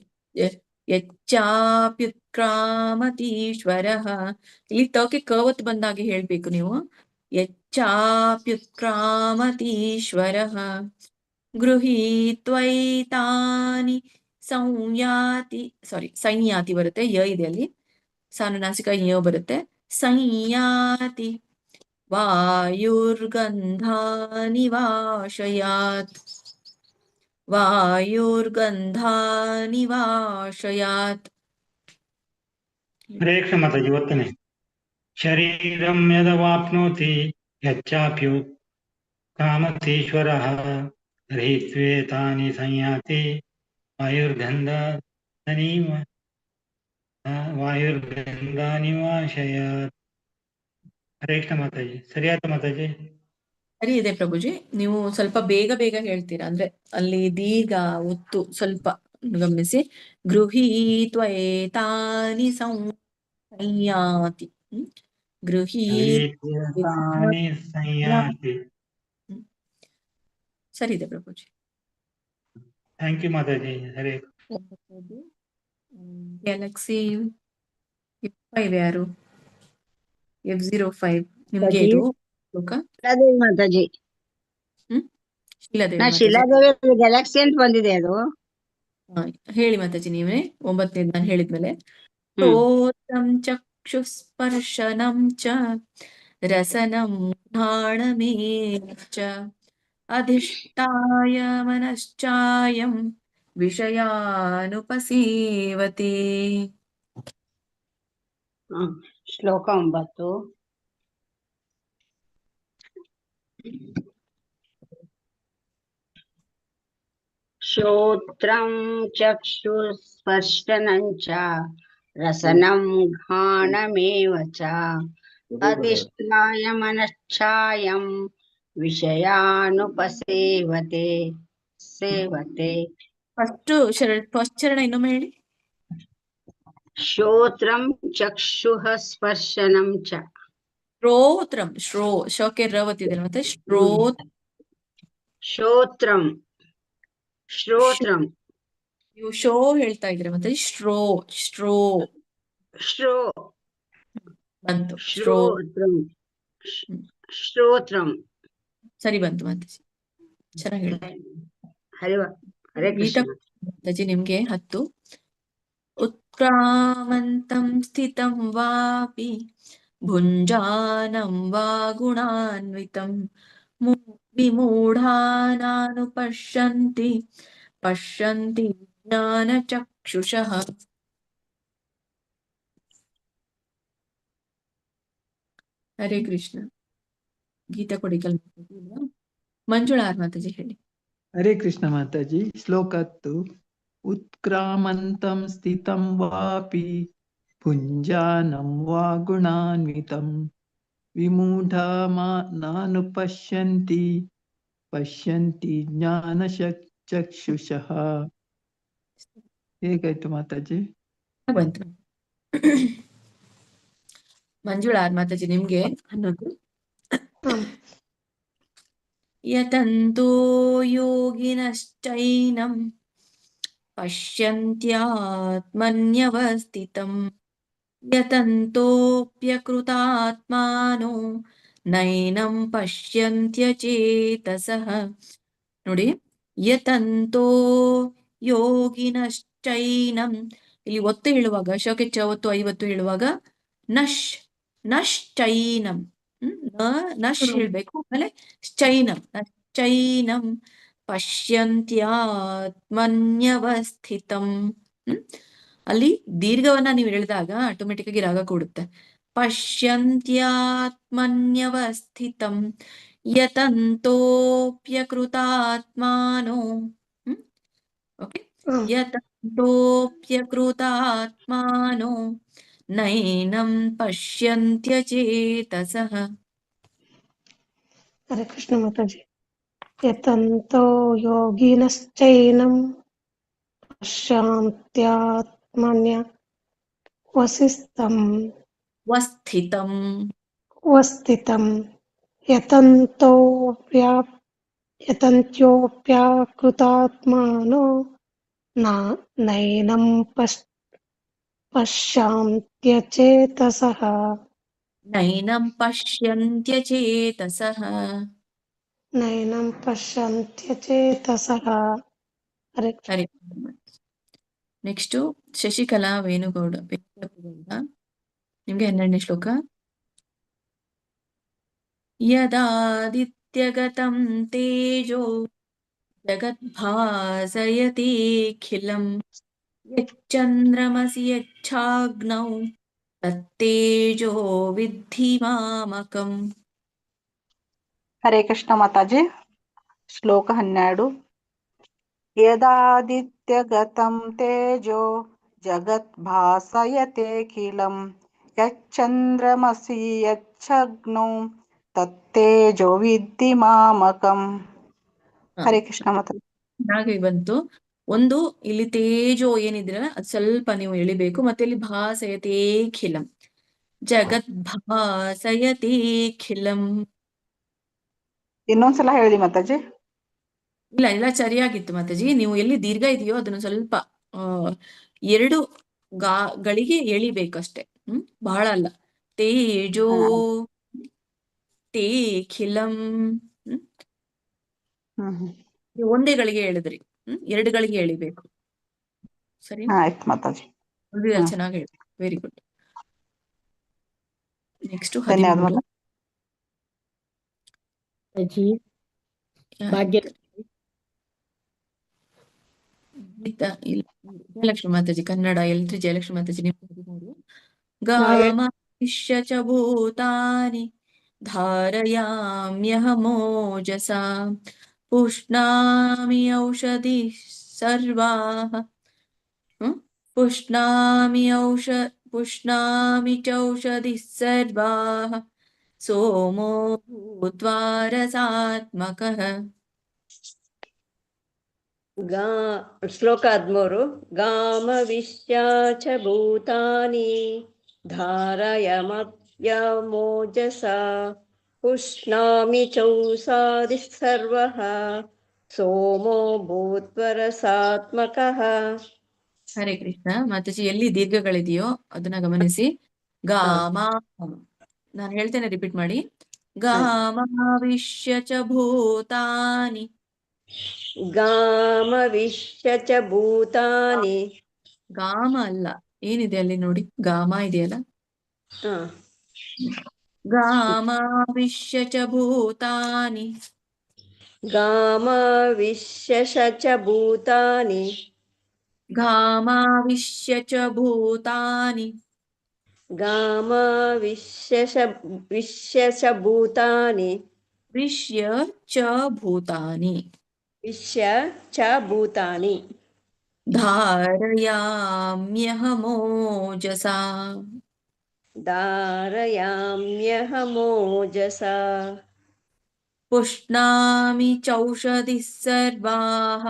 ಯಚ್ಚಾಪ್ಯುತ್ಕ್ರಾಮತೀಶ್ವರಃ. ಇಲ್ಲಿ ತಕ್ಕೆ ಕವತ್ ಬಂದಾಗೆ ಹೇಳ್ಬೇಕು ನೀವು. ಯಚ್ಚಾಪ್ಯುತ್ಕ್ರಾಮತೀಶ್ವರಃ ಗೃಹೀತ್ವೈತಾನಿ ಸಂಯಾತಿ. ಸಂಯಾತಿ ಬರುತ್ತೆ, ಯ ಇದೆ ಅಲ್ಲಿ. ಸಾನುನಾಸಿಕ ಯ ಬರುತ್ತೆ. ಸಂಯಾತಿ ವಾಯುರ್ಗಂಧಾನಿ ವಾಶಯಾತ್. ವಾಯುರ್ಗಂಧಾನಿ ವಾಶಯಾತ್. ಹರೇ ಕೃಷ್ಣ ಮಾತಾಜಿ. 10ನೇ. ಶರೀರಂ ಯದವಾಪ್ನೋತಿ ಯಚ್ಚಾಪ್ಯು ಕಾಮತೀಶ್ವರಃ ಗೃಹೀತ್ವೇತಾನಿ ಸಂಯಾತಿ ವಾಯುರ್ಗಂಧಾನಿ ವಾಶಯಾತ್. ಹರೇ ಕೃಷ್ಣ ಮಾತಾಜಿ. ಸರಿಯಾದ ಮಾತಾಜಿ? ಸರಿ ಇದೆ ಪ್ರಭುಜಿ. ನೀವು ಸ್ವಲ್ಪ ಬೇಗ ಬೇಗ ಹೇಳ್ತೀರಾ, ಅಂದ್ರೆ ಅಲ್ಲಿ ದೀರ್ಘ ಒತ್ತು ಸ್ವಲ್ಪ ಗಮನಿಸಿ. ಗೃಹೀತ್ವೇತಾನಿ ಸಂಯಾತಿ. ಗೃಹೀತ್ವೇತಾನಿ ಸಂಯಾತಿ. ಸರಿ ಇದೆ ಪ್ರಭುಜಿ. ಥ್ಯಾಂಕ್ ಯು ಮಾತಾಜಿ. ಹರೇ ಗ್ಯಾಲಕ್ಸಿ F5 ಯಾರು? F05 ನಿಮ್ಗೆ ಇದು ಶ್ಲೋಕ. ಮಾತಾಜಿ. ಶಿಲಾದೇವಿ ಮಾತಾಜಿ. ಶಿಲಾದೇವಿ ಗ್ಯಾಲಕ್ಸಿ ಅಂತ ಬಂದಿದೆ ಅದು. ಹೇಳಿ ಮಾತಾಜಿ ನೀವೇ. 9ನೇ ನಾನು ಹೇಳಿದ್ಮೇಲೆ. ಶ್ರೋತ್ರಂ ಚಕ್ಷುಸ್ಪರ್ಶನಂ ಚ ರಸನಂ ಘ್ರಾಣಮೇವ ಚ ಅಧಿಷ್ಠಾಯ ಮನಶ್ಚಾಯಂ ವಿಷಯಾನುಪಸೇವತೆ. ಶ್ಲೋಕ 9. ಶ್ರೋತ್ರಂ ಚಕ್ಷುಸ್ಪರ್ಶನಂ ಚ ರಸನಂ ಘ್ರಾಣಮೇವ ಚ ಅಧಿಷ್ಠಾಯ ಮನಶ್ಚಾಯಂ ವಿಷಯಾನುಪಸೇವತೆ ಸೇವತೆ. ಫಸ್ಟ್ ಚರಣ ಇನ್ನೊಮ್ಮೆ ಹೇಳಿ. ಶ್ರೋತ್ರಂ ಚಕ್ಷುಃ ಸ್ಪರ್ಶನಂ ಚ. ಶ್ರೋತ್ರಂ, ಶೋಕೆ ರವತ್ತಿದೆ ಮತ್ತೆ ಶ್ರೋತ್ರಂ ನೀವು ಶೋ ಹೇಳ್ತಾ ಇದ್ರೆ ಮತ್ತೆ ಶ್ರೋ ಬಂತು. ಶ್ರೋತ್ರಂ ಸರಿ ಬಂತು ಮತ್ತೆ ಚೆನ್ನಾಗಿ ಹೇಳಿ. ಹರೇ ಕೃಷ್ಣ ಮಾತಾಜಿ ನಿಮ್ಗೆ 10. ಉತ್ಕ್ರಾಮಂತಂ ಸ್ಥಿತಂ ವಾಪಿ ಭುಂಜಾನಂ ವಾ ಗುಣಾನ್ವಿತಂ ವಿಮೂಢಾನಾನುಪಶ್ಯಂತಿ ಜ್ಞಾನಚಕ್ಷುಷಃ. ಹರೇ ಕೃಷ್ಣ. ಗೀತಾ ಕೊಡಿಕಲ್ ಮಂಜುಳಾರ್ ಮಾತಾಜಿ ಹೇಳಿ. ಹರೇ ಕೃಷ್ಣ ಮಾತಾಜಿ. ಶ್ಲೋಕ 10. ಉತ್ಕ್ರಾಮಂತಂ ಸ್ಥಿತಂ ವಾಪಿ ಭುಂಜಾನಂ ವಾ ಗುಣಾನ್ವಿತಂ ವಿಮೂಢಾನಾನುಪಶ್ಯಂತಿ ಜ್ಞಾನಚಕ್ಷುಷಃ. ಹೇಗಾಯ್ತು ಮಾತಾಜಿ? ಬಂತು. ಮಂಜುಳಾರ್ ಮಾತಾಜಿ ನಿಮ್ಗೆ 11. ಯತಂತೋ ಯೋಗಿನಶ್ಚೈನಂ ಪಶ್ಯಂತ್ಯಾತ್ಮನ್ಯವಸ್ಥಿತಂ ಯತಂತೋಪ್ಯಕೃತಾತ್ಮಾನೋ ನೈನಂ ಪಶ್ಯಂತ್ಯಚೇತಸಃ. ನೋಡಿ, ಯತಂತೋ ಯೋಗಿನಶ್ಚೈನಂ, ಇಲ್ಲಿ ಒತ್ತು ಹೇಳುವಾಗ ಶೋಕೆ ಚವತ್ತು 50 ಹೇಳುವಾಗ ನಶ್ಚೈನಂ ನಶ್ ಹೇಳ್ಬೇಕು. ಆಮೇಲೆ ಚೈನಂ ಪಶ್ಯಂತ್ಯಾತ್ಮನ್ಯವಸ್ಥಿತಂ. ಅಲ್ಲಿ ದೀರ್ಘವನ್ನ ನೀವು ಹೇಳಿದಾಗ ಆಟೋಮೆಟಿಕ್ ಆಗಿ ರಾಗ ಕೂಡುತ್ತೆ. ಪಶ್ಯಂತ್ಯಾತ್ಮನ್ಯವಸ್ಥಿತಂ ಯತಂತೋಪ್ಯಕೃತಾತ್ಮಾನೋ. ಓಕೆ, ಯತಂತೋಪ್ಯಕೃತಾತ್ಮಾನೋ ನೈನಂ ಪಶ್ಯಂತ್ಯಚೇತಸಃ. ಹರೇ ಕೃಷ್ಣ ಮಾತಾಜಿ. ಯತಂತೋ ಯೋಗಿನಶ್ಚೈನಂ ಪಶ್ಯಂತ್ಯಾತ್ಮನ್ಯ ವಸ್ಥಿತಂ ಯತಂತ್ಯೋಪ್ಯಕೃತಾತ್ಮಾನೋ ನೈನಂ ಪಶ್ಯಂತ್ಯಚೇತಸಃ. ನೈನಂ ಪಶ್ಯಂತ್ಯಚೇತಸಃ. ಹರೇ ನೆಕ್ಸ್ಟ್ ಶಶಿಕಲಾ ವೇಣುಗೌಡ. ನಿಮ್ಗೆ 12ನೇ ಶ್ಲೋಕ. ಯದಾದಿತ್ಯಗತಂ ತೇಜೋ ಜಗದ್ಭಾಸಯತೀಖಿಲಂ ಯಚ್ಚಂದ್ರಮಸಿ ಯಚ್ಛಾಗ್ನೌ ತತ್ತೇಜೋ ವಿದ್ಧಿ ಮಾಮಕಂ. ಹರೇ ಕೃಷ್ಣ ಮಾತಾಜಿ. ಶ್ಲೋಕ 12. ಯದಾದಿತ್ಯಗತಂ ತೇಜೋ ಜಗದ್ಭಾಸಯತೇಖಿಲಂ ಯಚ್ಚಂದ್ರಮಸಿ ಯಚ್ಛಗ್ನೌ ತತ್ತೇಜೋ ವಿದ್ಧಿ ಮಾಮಕಂ. ಹರೇ ಕೃಷ್ಣ ಮಾತಾಜಿ. ಹಾಗೆ ಬಂತು. ಒಂದು ಇಲ್ಲಿ ತೇಜೋ ಏನಿದ್ರೆ ಅದು ಸ್ವಲ್ಪ ನೀವು ಎಳಿಬೇಕು. ಮತ್ತೆ ಇಲ್ಲಿ ಭಾಸಯತೇಖಿಲಂ, ಜಗದ್ಭಾಸಯತೇಖಿಲಂ. ಇನ್ನೊಂದ್ಸಲ ಹೇಳಿ ಮಾತಾಜಿ. ಇಲ್ಲ ಸರಿಯಾಗಿತ್ತು ಮಾತಾಜಿ. ನೀವು ಎಲ್ಲಿ ದೀರ್ಘ ಇದೆಯೋ ಅದನ್ನು ಸ್ವಲ್ಪ 2 ಗಳಿಗೆ ಎಳಿಬೇಕಷ್ಟೆ. ಬಹಳ ಅಲ್ಲ. ತೇಜೋ ತೇಖಿಲಂ. ಒಂದೇ ಗಳಿಗೆ ಹೇಳಿದ್ರಿ, 2 ಗಳಿಗೆ ಎಳಿಬೇಕು. ಸರಿ, ಆಯ್ತು ಮಾತಾಜಿ. ಚೆನ್ನಾಗಿ ಹೇಳಿ. Very good. ನೆಕ್ಸ್ಟ್ ಧನ್ಯವಾದ. ಭಾಗ್ಯ ಜಯಲಕ್ಷ್ಮಿ ಮಾತಾಜಿ ಕನ್ನಡ ಎಲ್ರಿ ಜಯಲಕ್ಷ್ಮಿ ಮಾತಾಜಿ ನೀವು ಹಾ, ಹೇಳಿ. ಗಾಮಾವಿಶ್ಯ ಚ ಭೂತಾನಿ ಧಾರಯಾಮ್ಯಹಮೋಜಸಾ ಪುಷ್ಣಾಮಿ ಔಷಧಿ ಸರ್ವಾಃ ಪುಷ್ಣಾಮಿ ಚೌಷಧಿ ಸರ್ವಾಃ ಸೋಮೋ ಭೂತ್ವಾ ರಸಾತ್ಮಕಃ. ಶ್ಲೋಕ 13 ಗಾಮವಿಶ್ಯ ಚ ಭೂತಾನಿ ಧಾರಯಮಪ್ಯಮೋಜಸಾ ಪುಷ್ಣಾಮಿ ಚೌಷಧಿ ಸರ್ವಃ ಸೋಮೋ ಭೂತ್ವರಸಾತ್ಮಕಃ. ಹರೇ ಕೃಷ್ಣ ಮಾತಾಜಿ ಎಲ್ಲಿ ದೀರ್ಘಗಳಿದೆಯೋ ಅದನ್ನ ಗಮನಿಸಿ. ಗಾಮ ನಾನು ಹೇಳ್ತೇನೆ, ರಿಪೀಟ್ ಮಾಡಿ. ಗಾಮಾವಿಶ್ಯ ಚ ಭೂತಾನಿ. ಗಾಮವಿಶ್ಯ ಚ ಭೂತಾನಿ. ಗಾಮ ಅಲ್ಲ, ಏನಿದೆ ಅಲ್ಲಿ ನೋಡಿ, ಗಾಮ ಇದೆಯಲ್ಲ. ಗಾಮಾವಿಶ್ಯ ಚ ಭೂತಾನಿ. ಗಾಮವಿಶ್ಯ ಚ ಭೂತಾನಿ. ಗಾಮಾವಿಶ್ಯ ಚ ಭೂತಾನಿ. ಗಾಮವಿಶ್ಯ ಚ ಭೂತಾನಿ. ವಿಶ್ಯ ಚ ಭೂತಾನಿ. ವಿಶ್ಯ ಚ ಭೂತಾನಿ. ಧಾರಯಾಮ್ಯಹಮೋಜಸಾ. ಧಾರಯಾಮ್ಯಹಮೋಜಸಾ. ಪುಷ್ಣಾಮಿ ಚೌಷಧಿ ಸರ್ವಾಃ.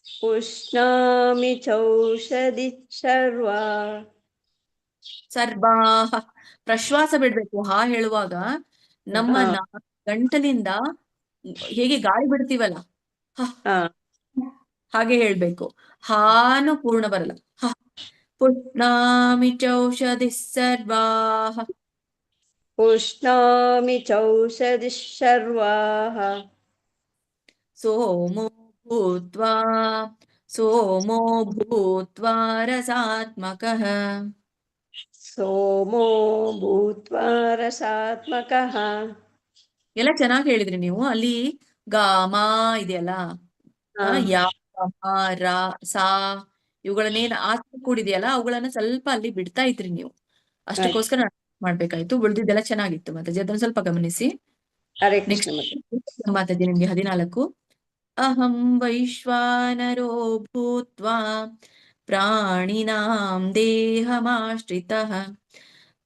ಪುಷ್ಣಾಮಿ ಚೌಷಧಿ ಸರ್ವಾಃ. ಪ್ರಶ್ವಾಸ ಬಿಡ್ಬೇಕು ಹಾ ಹೇಳುವಾಗ. ನಮ್ಮ ಗಂಟಲಿಂದ ಹೇಗೆ ಗಾಳಿ ಬಿಡ್ತೀವಲ್ಲ, ಹಾಗೆ ಹೇಳ್ಬೇಕು. ಹಾನು ಪೂರ್ಣ ಬರಲ್ಲ. ಪುಷ್ಣಾಮಿ ಚೌಷಧಿ ಸರ್ವಾಃ. ಪುಷ್ಣಾಮಿ ಚೌಷಧಿ ಸರ್ವಾಃ. ಸೋಮೋ ಭೂತ್ವಾ ರಸಾತ್ಮಕಃ. ಸೋಮೋ ಭೂತ್ವಾ ರಸಾತ್ಮಕಃ. ಎಲ್ಲ ಚೆನ್ನಾಗಿ ಹೇಳಿದ್ರಿ ನೀವು. ಅಲ್ಲಿ ಗಾಮ ಇದೆಯಲ್ಲ, ಯಾ ರಾ ಸಾ ಇವುಗಳನ್ನೇನು ಆಸ್ತಿ ಕೂಡಿದೆಯಲ್ಲ ಅವುಗಳನ್ನ ಸ್ವಲ್ಪ ಅಲ್ಲಿ ಬಿಡ್ತಾ ಇದ್ರಿ ನೀವು. ಅಷ್ಟಕ್ಕೋಸ್ಕರ ಮಾಡ್ಬೇಕಾಯ್ತು. ಉಳಿದಿದ್ದೆಲ್ಲ ಚೆನ್ನಾಗಿತ್ತು ಮಾತಾಜಿ, ಅದನ್ನ ಸ್ವಲ್ಪ ಗಮನಿಸಿ. ನೆಕ್ಸ್ಟ್ ಮಾತಾಜಿ ನಿಮ್ಗೆ 14. ಅಹಂ ವೈಶ್ವಾನರೋ ಭೂತ್ವಾ ಪ್ರಾಣಿನಾಂ ದೇಹಮಾಶ್ರಿತಃ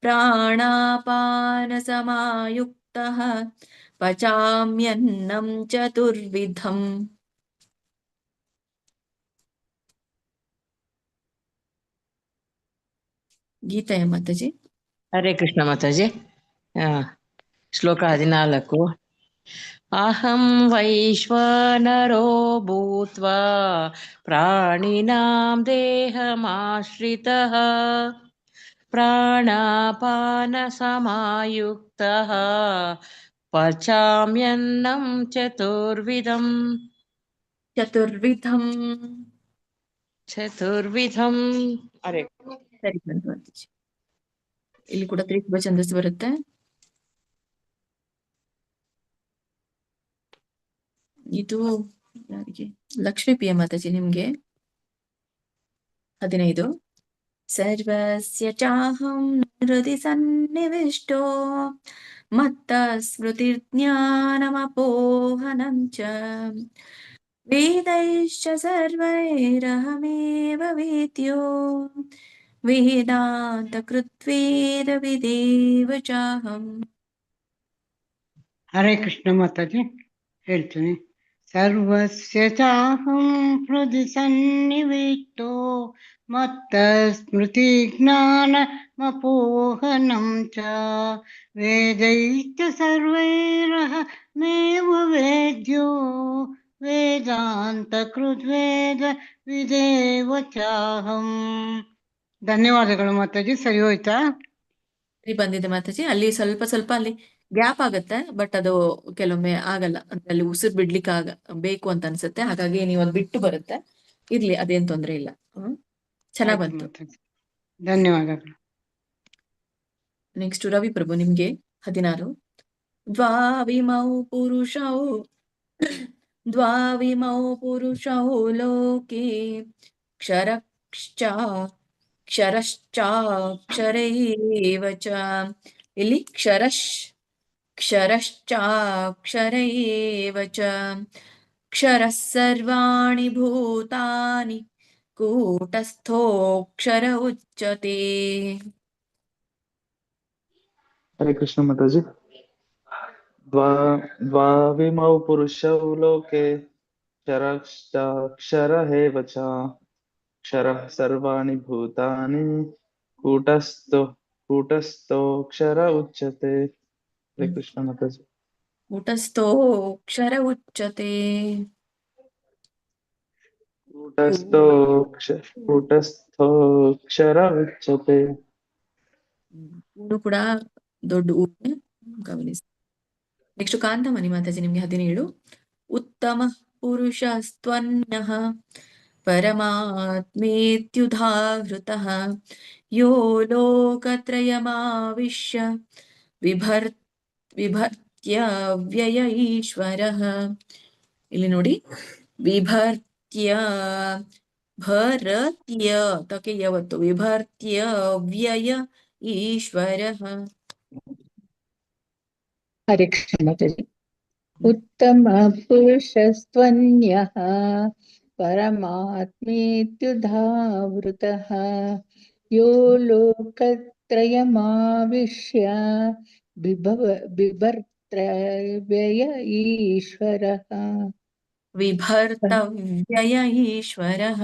ಪ್ರಾಣಾಪಾನ ಸಮಾಯುಕ್ತಃ ಪಚಾಮ್ಯನ್ನಂ ಚತುರ್ವಿಧಂ. ಗೀತೆಯ ಮಾತಾಜಿ. ಹರೇ ಕೃಷ್ಣ ಮಾತಾಜಿ. ಶ್ಲೋಕ 14. ಅಹಂ ವೈಶ್ವಾನರೋ ಭೂತ್ವಾ ಪ್ರಾಣಿನಾಂ ದೇಹಮಾಶ್ರಿತಃ ಪ್ರಾಣಾಪಾನ ಸಮಾಯುಕ್ತಃ ಪಚಾಮ್ಯನ್ನಂ ಚತುರ್ವಿಧಂ. ಚತುರ್ವಿಧಂ. ಅರೆ ಸರಿ ಮಾತಾಜಿ. ಇಲ್ಲಿ ಕೂಡ ತ್ರಿಕುಟ ಛಂದಸ್ಸು ಬರುತ್ತೆ. ಇದು ಯಾರಿಗೆ? ಲಕ್ಷ್ಮೀ ಪ್ರಿಯ ಮಾತಾಜಿ ನಿಮ್ಗೆ 15. ಸರ್ವಸ್ಯ ಚಾಹಂ ಹೃದಿ ಸನ್ನಿವಿಷ್ಟೋ ಮತ್ತ ಸ್ಮೃತಿರ್ಜ್ಞಾನಮಪೋಹನಂ ಚ ವೇದೈಶ್ಚ ಸರ್ವೈರಹಮೇವ ವೇದ್ಯೋ ವೇದಾಂತ ಕೃತ್ವೇದ ವಿದೇವ ಚಾಹಂ. ಹರೇ ಕೃಷ್ಣ ಮಾತಾಜಿ ಹೇಳ್ತೀನಿ. ಸರ್ವಸ್ಯ ಚಾಹಂ ಹೃದಿ ಸನ್ನಿವಿಷ್ಟೋ ಮತ್ತ ಸ್ಮೃತಿ ಜ್ಞಾನಮಪೋಹನಂ ಚ ವೇದೈಶ್ಚ ಸರ್ವೈರಹಮೇವ ವೇದ್ಯೋ ವೇದಾಂತ ಕೃದ್ವೇದ ವಿದೇವ ಚಾಹಂ. ಧನ್ಯವಾದಗಳು ಮಾತಾಜಿ. ಸರಿ ಹೋಯ್ತಾ? ಸರಿ ಬಂದಿದೆ ಮಾತಾಜಿ. ಅಲ್ಲಿ ಸ್ವಲ್ಪ ಸ್ವಲ್ಪ ಅಲ್ಲಿ ಗ್ಯಾಪ್ ಆಗತ್ತೆ, ಬಟ್ ಅದು ಕೆಲವೊಮ್ಮೆ ಆಗಲ್ಲ. ಅಂದ್ರೆ ಅಲ್ಲಿ ಉಸಿರು ಬಿಡ್ಲಿಕ್ಕೆ ಬೇಕು ಅಂತ ಅನ್ಸುತ್ತೆ. ಹಾಗಾಗಿ ನೀವು ಅದು ಬಿಟ್ಟು ಬರುತ್ತೆ. ಇರ್ಲಿ, ಅದೇನ್ ತೊಂದ್ರೆ ಇಲ್ಲ. ಚೆನ್ನಾಗ್ ಬಂತು. ಧನ್ಯವಾದಗಳು. ನೆಕ್ಸ್ಟ್ ರವಿ ಪ್ರಭು ನಿಮ್ಗೆ 16. ದ್ವಾವಿಮೌ ಪುರುಷೌ ದ್ವಾವಿಮೌ ಪುರುಷೌ ಲೋಕೆ ಕ್ಷರಶ್ಚಾಕ್ಷರ ಏವ ಚ. ಇಲ್ಲಿ ಕ್ಷರಶ್ಚಾಕ್ಷರ ಏವ ಚ. ಕ್ಷರಃ ಸರ್ವಾಣಿ ಭೂತಾನಿ ಕೂಟಸ್ಥೋಕ್ಷರ ಉಚ್ಯತೆ. हरे कृष्ण माताजी। द्वाविमौ पुरुषौ लोके क्षरश्चाक्षर एव च। क्षरः सर्वाणि भूतानि कूटस्थोऽक्षर उच्यते। हरे कृष्ण माताजी। ಕೂಟಸ್ಥೋಕ್ಷರ ಉಚ್ಯತೆ. कूटस्थोऽक्षर उच्यते। ಊರು ಕೂಡ ದೊಡ್ಡ ಊರು ಗಮನಿಸಿ. ನೆಕ್ಸ್ಟ್ ಕಾಂತಮಣಿ ಮಾತಾಜಿ ನಿಮ್ಗೆ 17. ಉತ್ತಮ ಪುರುಷಸ್ತ್ವನ್ಯಃ ಪರಮಾತ್ಮೇತ್ಯುದಾಹೃತಃ ಯೋ ಲೋಕತ್ರಯಮಾವಿಶ್ಯ ವಿಭರ್ತ್ಯ ವ್ಯಯ ಈಶ್ವರಃ. ಇಲ್ಲಿ ನೋಡಿ, ವಿಭರ್ತ್ಯ ಭರತ್ಯ ತಕ್ಕೆ ಯಾವತ್ತು ವಿಭರ್ತ್ಯ ವ್ಯಯ ಈಶ್ವರಃ. ಹರೇ ಕೃಷ್ಣ ಮಾತಾಜಿ. ಉತ್ತಮ ಪುರುಷಸ್ತ್ವನ್ಯಃ ಪರಮಾತ್ಮೇತ್ಯುದಾವೃತಃ ಯೋ ಲೋಕತ್ರಯಮಾವಿಶ್ಯ ಬಿಭರ್ತ್ಯವ್ಯಯ ಈಶ್ವರಃ. ವಿಭರ್ತವ್ಯಯ ಈಶ್ವರಃ.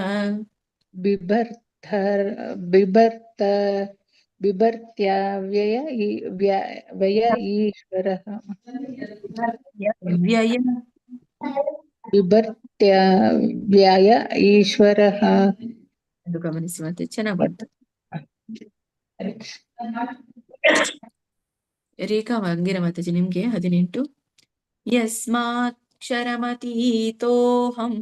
ಬಿಭರ್ತ್ಯ ವ್ಯಯ ಈಶ್ವರಃ. ಬಿಭರ್ತ್ಯ ವ್ಯಯ ಈಶ್ವರಃ ಎಂದು ಗಮನಿಸಿ. ಮತ್ತೆ ಚೆನ್ನಾಗಿ ಬಂತು. ರೇಖಾ ಮಂಗಿರ ಮಾತಾಜಿ ನಿಮ್ಗೆ 18. ಯಸ್ಮಾಕ್ಷರಮತೀತೋಹಂ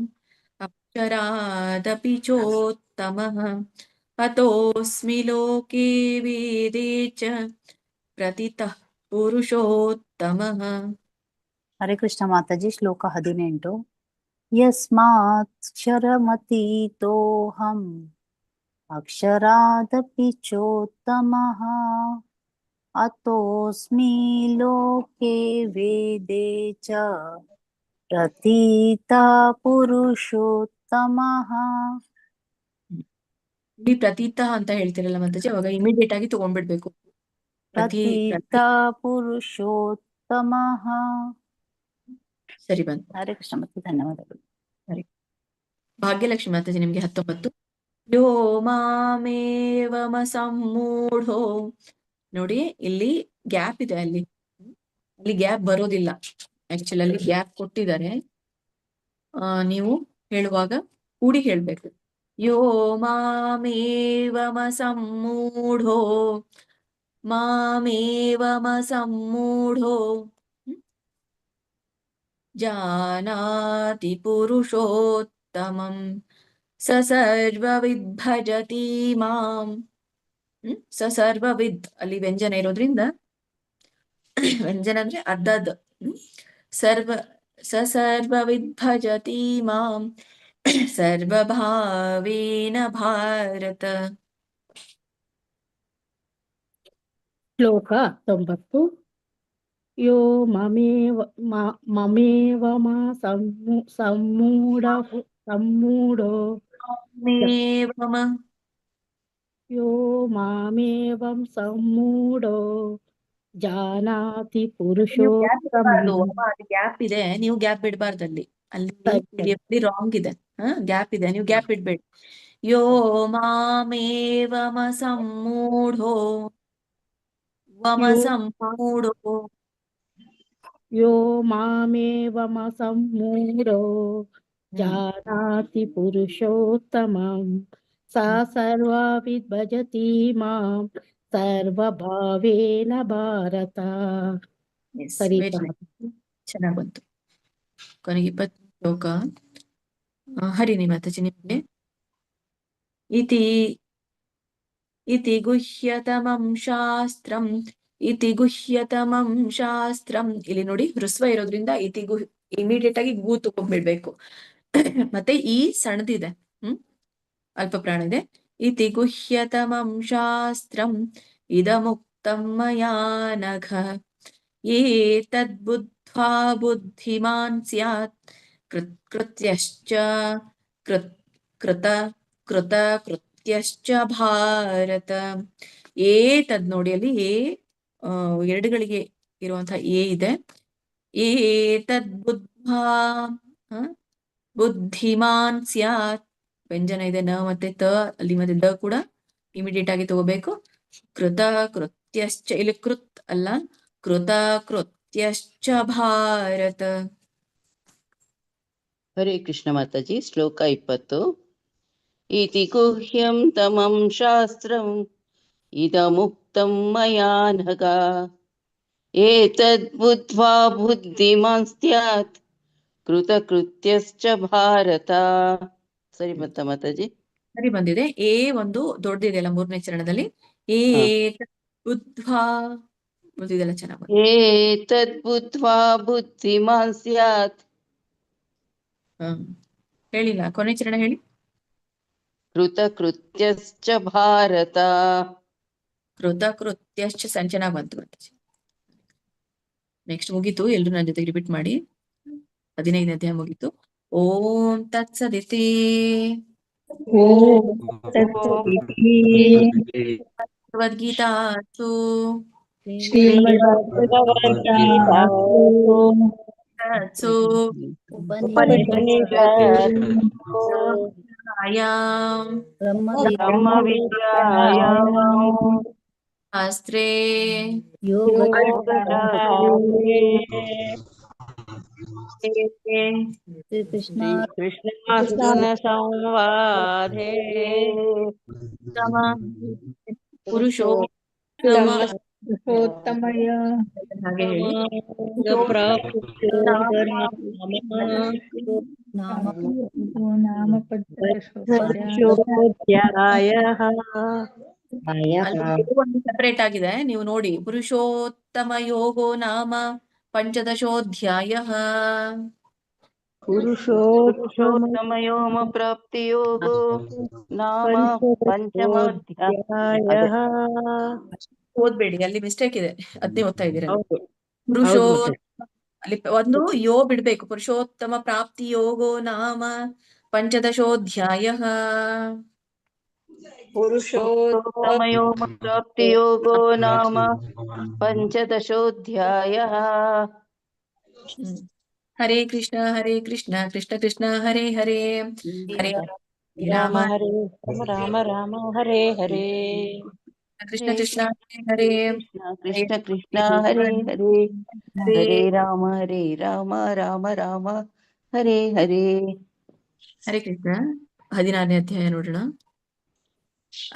ಅಕ್ಷರಾದಪಿ ಚೋತ್ತಮಃ ಅತೋಸ್ಮಿ ಲೋಕೆ ವೇದೇ ಚ ಪ್ರತಿತಃ ಪುರುಷೋತ್ತಮಃ. ಹರೇ ಕೃಷ್ಣ ಮಾತಾಜಿ. ಶ್ಲೋಕ 18. ಯಸ್ಮಾಕ್ಷರಮತೀತೋಹಂ ಅಕ್ಷರಾದಪಿ ಚೋತ್ತಮಃ ಅತೋಸ್ಮಿ ಲೋಕೆ ವೇದೇ ಚ ಪ್ರತೀತಃ ಪುರುಷೋತ್ತಮಃ. ಇಲ್ಲಿ ಪ್ರತೀತ ಅಂತ ಹೇಳ್ತಿರಲ್ಲ ಮಾತಾಜಿ, ಅವಾಗ ಇಮಿಡಿಯೇಟ್ ಆಗಿ ತಗೊಂಡ್ಬಿಡ್ಬೇಕು. ಪ್ರತೀತಃ ಪುರುಷೋತ್ತಮಃ. ಸರಿ ಬಂತು. ಹರೇ ಕೃಷ್ಣ ಮಾತಾಜಿ, ಧನ್ಯವಾದಗಳು. ಸರಿ. ಭಾಗ್ಯಲಕ್ಷ್ಮಿ ಮಾತಾಜಿ ನಿಮ್ಗೆ 19. ಯೋ ಮಾಮೇವಮ ಸಮ್ಮೂಢೋ. ನೋಡಿ, ಇಲ್ಲಿ ಗ್ಯಾಪ್ ಇದೆ. ಅಲ್ಲಿ ಗ್ಯಾಪ್ ಬರೋದಿಲ್ಲ. ಆಕ್ಚುಲಿ ಅಲ್ಲಿ ಗ್ಯಾಪ್ ಕೊಟ್ಟಿದ್ದಾರೆ. ನೀವು ಹೇಳುವಾಗ ಕೂಡಿ ಹೇಳ್ಬೇಕು. ಯೋ ಮಾಮೇವಮ ಸಮ್ಮೂಢೋ ಮಾಮೇವಮ ಸಮ್ಮೂಢೋ ಜಾನಾತಿ ಪುರುಷೋತ್ತಮಂ ಸ ಸರ್ವವಿದ್ ಭಜತಿ ಮಾಂ. ಸ ಸರ್ವವಿದ್ ಅಲ್ಲಿ ವ್ಯಂಜನ ಇರೋದ್ರಿಂದ, ವ್ಯಂಜನ ಅಂದ್ರೆ ಅರ್ಧದ್. ಸ ಸರ್ವವಿದ್ ಭಜತಿ ಮಾಂ ಸರ್ವಭಾವೇನ ಭಾರತ. ಶ್ಲೋಕ 90. ಯೋ ಮಮೇವ ಸಮ್ಮೂಢೋ ಯೋ ಮಾಮೇವಂ ಸಮ್ಮೂಢೋ ಜಾನಾತಿ ಪುರುಷೋತ್ತಮಂ. ಗ್ಯಾಪ್ ಇದೆ, ನೀವು ಗ್ಯಾಪ್ ಬಿಡಬಾರ್ದಲ್ಲಿ. ಅಲ್ಲಿ ರಾಂಗ್ ಇದೆ. ಗ್ಯಾಪ್ ಇದೆ, ನೀವು ಗ್ಯಾಪ್ ಬಿಡ್ಬೇಡಿ. ಯೋ ಮಾಮೇವಮ ಸಮ್ಮೂಢೋ ವಮ ಸಮ್ಮೂಢೋ ಯೋ ಮಾಮೇವಮ ಸಮ್ಮೂಢೋ ಜಾನಾತಿ ಪುರುಷೋತ್ತಮಂ ಸಾ ಸರ್ವವಿದ್ ಭಜತಿ ಮಾಂ ಸರ್ವಭಾವೇನ ಭಾರತ. ಸರಿ, ಚೆನ್ನಾಗ್ ಬಂತು. ಕೊನೆಗೆ 20 ಶ್ಲೋಕ. ಹರಿಣಿ ಮಾತಾಜಿ ನಿಮ್ಗೆ. ಇತಿ ಗುಹ್ಯತಮಂ ಶಾಸ್ತ್ರಂ. ಇಲ್ಲಿ ನೋಡಿ, ಹೃಸ್ವ ಇರೋದ್ರಿಂದ ಇಮಿಡಿಯೇಟ್ ಆಗಿ ಗು ತಗೊಂಡ್ಬಿಡ್ಬೇಕು. ಮತ್ತೆ ಈ ಸಣ್ಣದಿದೆ, ಅಲ್ಪ ಪ್ರಾಣ ಇದೆ. ಇತಿ ಗುಹ್ಯತಮಂ ಶಾಸ್ತ್ರಂ ಇದಮುಕ್ತಂ ಮಯಾ ನಘ ಏತದ್ಬುದ್ಧ್ವಾ ಬುದ್ಧಿಮಾನ್ ಸ್ಯಾತ್ ಕೃತ್ಯಶ್ಚ ಕೃತ್ಯಶ್ಚ ಭಾರತ. ಏತದ್ ನೋಡಿ, ಅಲ್ಲಿ ಎರಡುಗಳಿಗೆ ಇರುವಂತಹ ಇದೆ. ಏತದ್ ಬುದ್ಧ್ವಾ ಬುದ್ಧಿಮಾನ್ ಸ್ಯಾತ್, ವ್ಯಂಜನ ಇದೆ ನ ಮತ್ತೆ ತ, ಅಲ್ಲಿ ಮತ್ತೆ ದ ಕೂಡ ಇಮಿಡಿಯೇಟ್ ಆಗಿ ತಗೋಬೇಕು. ಕೃತ್ಯಶ್ಚ, ಇಲ್ಲಿ ಕೃತ್ ಅಲ್ಲ, ಕೃತ್ಯಶ್ಚ ಭಾರತ. ಹರೇ ಕೃಷ್ಣ ಮಾತಾಜಿ. ಶ್ಲೋಕ 20. ಇತಿ ಗುಹ್ಯಂ ತಮಂ ಶಾಸ್ತ್ರಂ ಇದಮುಕ್ತಂ ಮಯಾ ನಘ ಏತದ್ ಬುದ್ಧ್ವಾ ಬುದ್ಧಿಮಾನ್ ಸ್ಯಾತ್ ಕೃತ್ಯಶ್ಚ ಭಾರತ. ಸರಿ ಬಂತ ಮಾತಾಜಿ? ಸರಿ ಬಂದಿದೆ. ಒಂದು ದೊಡ್ಡದಿದೆಯಲ್ಲ ಮೂರನೇ ಚರಣದಲ್ಲಿ, ಬುದ್ಧ್ವಾ ಬಂದಿದೆಲ್ಲ ಚೆನ್ನಾಗಿ. ಏತದ್ ಬುದ್ಧ್ವಾ ಬುದ್ಧಿಮಾನ್ ಸ್ಯಾತ್. ಹೇಳಿಲ್ಲ, ಕೊನೆ ಚರಣ ಹೇಳಿ. ಕೃತ್ಯಶ್ಚ ಭಾರತ. ಕೃತ್ಯಶ್ಚ ಸಂಚನ ಬಂತು. ನೆಕ್ಸ್ಟ್ ಮುಗೀತು. ಎಲ್ರು ನನ್ನ ಜೊತೆ ರಿಪೀಟ್ ಮಾಡಿ. 15ನೇ ಅಧ್ಯಾಯ ಮುಗೀತು. ಓಂ ತತ್ಸದಿತಿ. ಭಗವದ್ಗೀತಾಸು ಶಾಸ್ತ್ರೇ ಕೃಷ್ಣಾರ್ಜುನ ಸಂವಾದೇ ಪುರುಷೋತ್ತಮಯ ಹಾಗೆ ಹೇಳಿ. ಸೆಪರೇಟ್ ಆಗಿದೆ, ನೀವು ನೋಡಿ. ಪುರುಷೋತ್ತಮ ಯೋಗೋ ನಾಮ ಪಂಚದಶೋಧ್ಯಾಯ. ಪುರುಷೋತ್ತಮಯೋಮ ಪ್ರಾಪ್ತಿಯೋಗೋ ನಾಮ ಪಂಚಮೋಧ್ಯಾಯ. ಓದ್ಬೇಡಿ, ಅಲ್ಲಿ ಮಿಸ್ಟೇಕ್ ಇದೆ, ಅದನ್ನೇ ಓದ್ತಾ ಇದ್ದೀರಾ. ಅಲ್ಲಿ ಒಂದು ಯೋ ಬಿಡ್ಬೇಕು. ಪುರುಷೋತ್ತಮ ಪ್ರಾಪ್ತಿ ಯೋಗೋ ನಾಮ ಪಂಚದಶೋಧ್ಯಾಯ. ಪುರುಷೋತ್ತಮಯೋಮ ಪ್ರಾಪ್ತಿಯೋಗೋ ನಾಮ ಪಂಚದಶೋಧ್ಯಾಯ. ಹರೇ ಕೃಷ್ಣ ಕೃಷ್ಣ ಕೃಷ್ಣ ಹರೇ ಹರೇ, ಹರೇ ರಾಮ ರಾಮ ರಾಮ ಹರೇ ಹರೇ, ಕೃಷ್ಣ ಕೃಷ್ಣ ಹರೇ ಕೃಷ್ಣ ಕೃಷ್ಣ ಹರೇ ಹರೇ, ಹರೇ ರಾಮ ರಾಮ ರಾಮ ಹರೇ ಹರೇ. ಹರೇ ಕೃಷ್ಣ. 16ನೇ ಅಧ್ಯಾಯ ನೋಡೋಣ.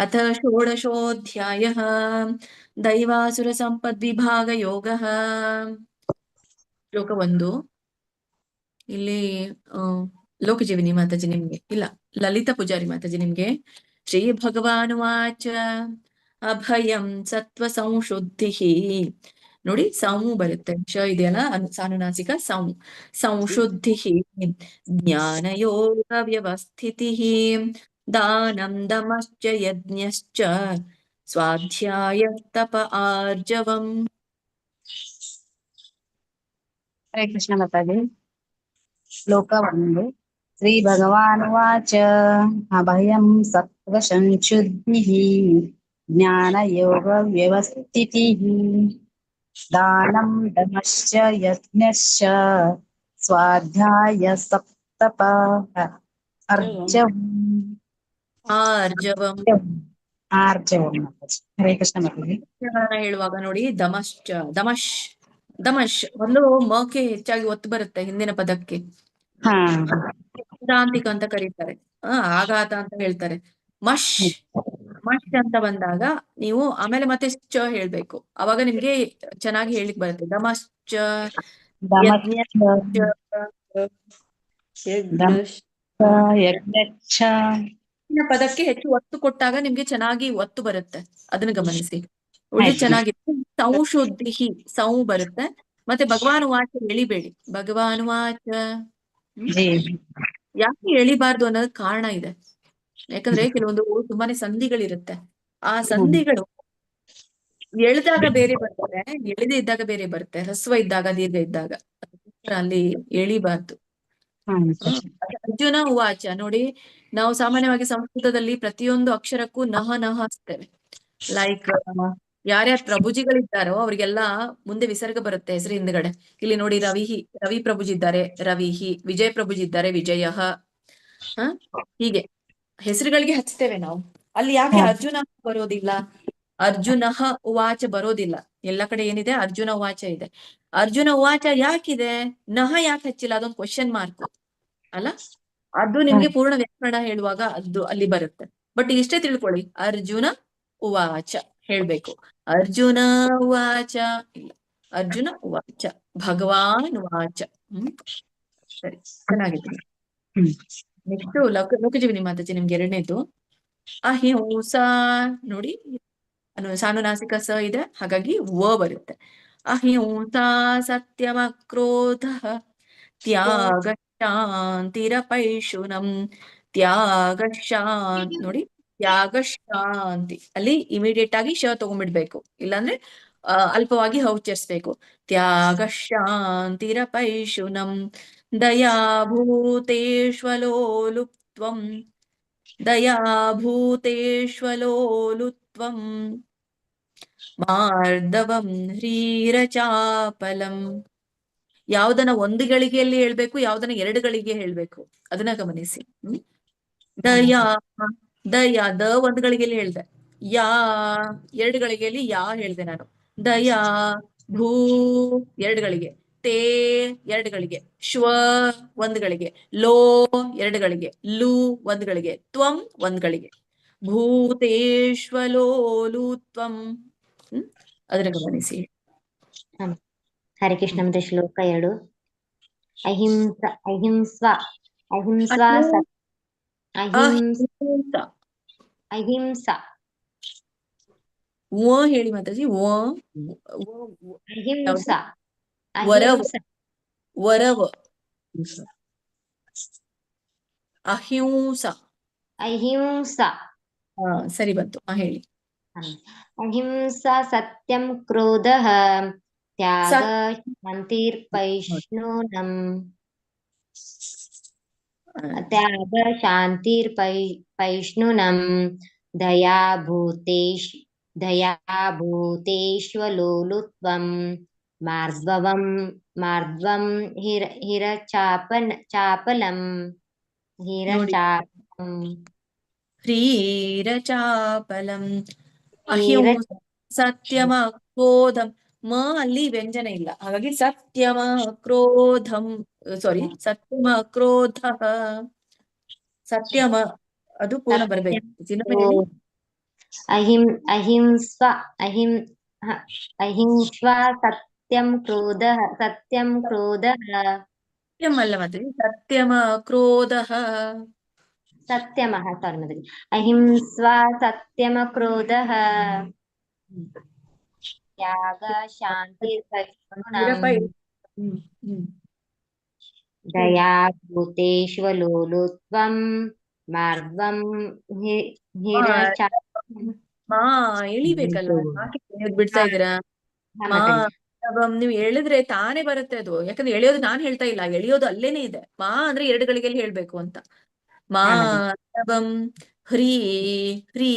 ಅಥ ಷೋಡಶೋಧ್ಯಾಯಃ ದೈವಾಸುರ ಸಂಪದ್ವಿಭಾಗ ಯೋಗಃ. ಶ್ಲೋಕ 1. ಇಲ್ಲಿ ಲೋಕಜೀವಿನಿ ಮಾತಾಜಿ ನಿಮ್ಗೆ, ಇಲ್ಲ ಲಲಿತಾ ಪೂಜಾರಿ ಮಾತಾಜಿ ನಿಮ್ಗೆ. ಶ್ರೀ ಭಗವಾನುವಾಚ ಅಭಯಂ ಸತ್ವ ಸಂಶುದ್ಧಿ. ನೋಡಿ, ಸೌಮು ಬರುತ್ತೆ, ಶ ಇದೆಯಲ್ಲ ಸಾನುನಾಸಿಕ. ಸಂಶುದ್ಧಿ ಜ್ಞಾನ ಯೋಗ ವ್ಯವಸ್ಥಿತಿ ದಾನಂ ದಮಶ್ಚ ಯಜ್ಞಶ್ಚ ಸ್ವಾಧ್ಯಾಯ ತಪ ಆರ್ಜವಂ. ಹರೇ ಕೃಷ್ಣ ಮಾತಾಜಿ. ಶ್ಲೋಕ 1. ಶ್ರೀ ಭಗವಾನುವಾಚ ಅಭಯಂ ಸತ್ವ ಸಂಶುದ್ಧಿಃ ಜ್ಞಾನ ಯೋಗ ವ್ಯವಸ್ಥಿತಿಃ ದಾನಂ ದಮಶ್ಚ ಯಜ್ಞಶ್ಚ ಸ್ವಾಧ್ಯಾಯ ತಪ ಆರ್ಜವಂ. ಹರೇ ಕೃಷ್ಣ ಮಾತಾಜಿ. ಹೇಳುವಾಗ ನೋಡಿ, ದಮಶ್ ಒಂದು ಮಕ್ಕೆ ಹೆಚ್ಚಾಗಿ ಒತ್ತು ಬರುತ್ತೆ ಹಿಂದಿನ ಪದಕ್ಕೆ. ಉದಾಂತಿಕ ಅಂತ ಕರೀತಾರೆ, ಆಘಾತ ಅಂತ ಹೇಳ್ತಾರೆ. ಮಶ್ ಅಂತ ಬಂದಾಗ ನೀವು ಆಮೇಲೆ ಮತ್ತೆ ಚ ಹೇಳ್ಬೇಕು, ಅವಾಗ ನಿಮ್ಗೆ ಚೆನ್ನಾಗಿ ಹೇಳಿಕ್ ಬರುತ್ತೆ. ದಮಶ್ಚ ಪದಕ್ಕೆ ಹೆಚ್ಚು ಒತ್ತು ಕೊಟ್ಟಾಗ ನಿಮ್ಗೆ ಚೆನ್ನಾಗಿ ಒತ್ತು ಬರುತ್ತೆ, ಅದನ್ನ ಗಮನಿಸಿ. ಒಳ್ಳೆ ಚೆನ್ನಾಗಿ ಸಂಶುದ್ಧಿ ಸೌ ಬರುತ್ತೆ, ಮತ್ತೆ ಭಗವಾನ್ ವಾಚ ಎಳಿಬೇಡಿ. ಭಗವಾನ್ ವಾಚ ಯಾಕೆ ಎಳಿಬಾರ್ದು ಅನ್ನೋದಕ್ಕೆ ಕಾರಣ ಇದೆ. ಯಾಕಂದ್ರೆ ಕೆಲವೊಂದು ತುಂಬಾನೇ ಸಂಧಿಗಳಿರುತ್ತೆ. ಆ ಸಂಧಿಗಳು ಎಳೆದಾಗ ಬೇರೆ ಬರ್ತದೆ, ಎಳೆದೇ ಇದ್ದಾಗ ಬೇರೆ ಬರುತ್ತೆ. ಹ್ರಸ್ವ ಇದ್ದಾಗ, ದೀರ್ಘ ಇದ್ದಾಗ ಅಲ್ಲಿ ಎಳಿಬಾರ್ದು. ಅರ್ಜುನ ಉವಾಚ ನೋಡಿ, ನಾವು ಸಾಮಾನ್ಯವಾಗಿ ಸಂಸ್ಕೃತದಲ್ಲಿ ಪ್ರತಿಯೊಂದು ಅಕ್ಷರಕ್ಕೂ ನಹ ನಹ ಹಚ್ತೇವೆ. ಲೈಕ್ ಯಾರ್ಯಾರು ಪ್ರಭುಜಿಗಳಿದ್ದಾರೋ ಅವ್ರಿಗೆಲ್ಲ ಮುಂದೆ ವಿಸರ್ಗ ಬರುತ್ತೆ ಹೆಸರು ಹಿಂದ್ಗಡೆ. ಇಲ್ಲಿ ನೋಡಿ ರವಿ ಪ್ರಭುಜಿ ಇದ್ದಾರೆ, ರವಿಹಿ. ವಿಜಯ ಪ್ರಭುಜಿ ಇದ್ದಾರೆ, ವಿಜಯ. ಹೀಗೆ ಹೆಸರುಗಳಿಗೆ ಹಚ್ತೇವೆ ನಾವು. ಅಲ್ಲಿ ಯಾಕೆ ಅರ್ಜುನ ಬರೋದಿಲ್ಲ, ಅರ್ಜುನ ಉವಾಚ ಬರೋದಿಲ್ಲ? ಎಲ್ಲ ಕಡೆ ಏನಿದೆ ಅರ್ಜುನ ಉವಾಚ ಇದೆ. ಅರ್ಜುನ ಉವಾಚ ಯಾಕಿದೆ, ನಹ ಯಾಕೆ ಹಚ್ಚಿಲ್ಲ? ಅದೊಂದು ಕ್ವಶನ್ ಮಾರ್ಕ್ ಅಲ್ಲ. ಅದು ನಿಮ್ಗೆ ಪೂರ್ಣ ವ್ಯಾಕರಣ ಹೇಳುವಾಗ ಅದು ಅಲ್ಲಿ ಬರುತ್ತೆ. ಬಟ್ ಇಷ್ಟೇ ತಿಳ್ಕೊಳ್ಳಿ, ಅರ್ಜುನ ಉವಾಚ ಹೇಳ್ಬೇಕು. ಅರ್ಜುನ ಉವಾಚ ಇಲ್ಲ, ಅರ್ಜುನ ಉವಾಚ, ಭಗವಾನ್ ಉವಾಚ. ಸರಿ, ಚೆನ್ನಾಗಿದೆ. ನೆಕ್ಸ್ಟ್ ಲೋಕಜೀವಿನಿ ಮಾತಾಜಿ ನಿಮ್ಗೆ ಎರಡನೇದು ಅಹಿಂಸ ನೋಡಿ, ಸಾನುನಾಸಿಕ ಸ ಇದೆ, ಹಾಗಾಗಿ ವ ಬರುತ್ತೆ. ಅಹಿಂಸಾ ಸತ್ಯಮ ಕ್ರೋಧ ತ್ಯಾಗ ಶಾಂತಿರಪೈಶುನಂ. ತ್ಯಾಗ ಶಾಂತಿ ನೋಡಿ, ತ್ಯಾಗ ಶಾಂತಿ ಅಲ್ಲಿ ಇಮಿಡಿಯೇಟ್ ಆಗಿ ಶ ತಗೊಂಡ್ಬಿಡ್ಬೇಕು, ಇಲ್ಲಾಂದ್ರೆ ಅಲ್ಪವಾಗಿ ಉಚ್ಚರಿಸ್ಬೇಕು. ತ್ಯಾಗ ಶಾಂತಿರಪೈಶುನಂ ದಯಾಭೂತೇಶ್ವಲೋಲುಪ್ತ್ವಂ. ದಯಾಭೂತೇಶ್ವಲೋಲುತ್ವಂ ಮಾರ್ದವಂ ಹ್ರೀರಚಾಪಲಂ. ಯಾವ್ದನ್ನ ಒಂದು ಗಳಿಗೆಯಲ್ಲಿ ಹೇಳ್ಬೇಕು, ಯಾವ್ದನ್ನ ಎರಡು ಗಳಿಗೆ ಹೇಳ್ಬೇಕು, ಅದನ್ನ ಗಮನಿಸಿ. ದಯಾ ದಯಾ ದ ಒಂದು ಗಳಿಗೆಯಲ್ಲಿ ಹೇಳ್ದೆ, ಯಾ ಎರಡು ಗಳಿಗೆಯಲ್ಲಿ ಯಾ ಹೇಳ್ದೆ ನಾನು. ದಯಾ ಭೂ ಎರಡು ಗಳಿಗೆ, ತೇ ಎರಡು ಗಳಿಗೆ, ಶ್ವ ಒಂದು ಗಳಿಗೆ, ಲೋ ಎರಡು ಗಳಿಗೆ, ಲು ಒಂದು ಗಳಿಗೆ, ತ್ವಂ ಒಂದು ಗಳಿಗೆ. ಭೂತೇಶ್ವಲೋಲುತ್ವಂ ಅದನ್ನ ಗಮನಿಸಿ. ಹರೇ ಕೃಷ್ಣ. ಮತ್ತೆ ಶ್ಲೋಕ 2. ಅಹಿಂಸಾ ಓ ಹೇಳಿ ಮಾತಾಜಿ. ವರವ ಅಹಿಂಸಾ ಸರಿ ಬಂತು. ಹೇಳಿ. ಅಹಿಂಸಾ ಸತ್ಯಂ ಕ್ರೋಧಃ ತ್ಯಾಗ ಶಾಂತಿರ್ಪೈಷ್ಣುನಂ. ತ್ಯಾಗ ಶಾಂತಿರ್ಪೈಷ್ಣುನಂ ದಯಾಭೂತೇಶ್ವಲೋಲುತ್ವಂ ಮಾರ್ದ್ವಂ ಹೀರಚಾಪಲಂ. ಹ್ರೀರಚಾಪಲಂ. ಅಹಿಂಸಾ ಸತ್ಯಮ ಕ್ರೋಧಂ. ಮ ಅಲ್ಲಿ ವ್ಯಂಜನ ಇಲ್ಲ, ಹಾಗಾಗಿ ಸತ್ಯಮ ಕ್ರೋಧಂ, ಸಾರಿ ಸತ್ಯಮ ಕ್ರೋಧ. ಸತ್ಯಮ ಅದು ಪೂರ್ಣ ಬರ್ಬೇಕು. ಅಹಿಂಸ್ವಾ ಸತ್ಯಂ ಕ್ರೋಧಃ. ಸತ್ಯಂ ಅಲ್ಲ ಮತ್ತೆ ಸತ್ಯಮ ಕ್ರೋಧಃ. ಸತ್ಯಮಃ ಸಾರಿ ಮದುವೆ. ಅಹಿಂಸ್ವಾ ಸತ್ಯಮ ಕ್ರೋಧಃ ತ್ಯಾಗ ಶಾಂತಿರ್ಪೈಷ್ಣುನಂ ದಯಾಭೂತೇಶ್ವಲೋಲುತ್ವಂ ಮಾರ್ದ್ವಂ ಎಳಿಬೇಕಲ್ವಾ, ಬಿಡ್ತಾ ಇದೀರಾ? ನೀವು ಎಳೆದ್ರೆ ತಾನೇ ಬರುತ್ತೆ ಅದು. ಯಾಕಂದ್ರೆ ಎಳೆಯೋದು ನಾನ್ ಹೇಳ್ತಾ ಇಲ್ಲ, ಎಳೆಯೋದು ಅಲ್ಲೇನೆ ಇದೆ. ಮಾ ಅಂದ್ರೆ ಎರಡು ಗಳಿಗೆಯಲ್ಲಿ ಹೇಳ್ಬೇಕು ಅಂತ. ಮಾರ್ದವಂ ಹ್ರೀ ಹ್ರೀ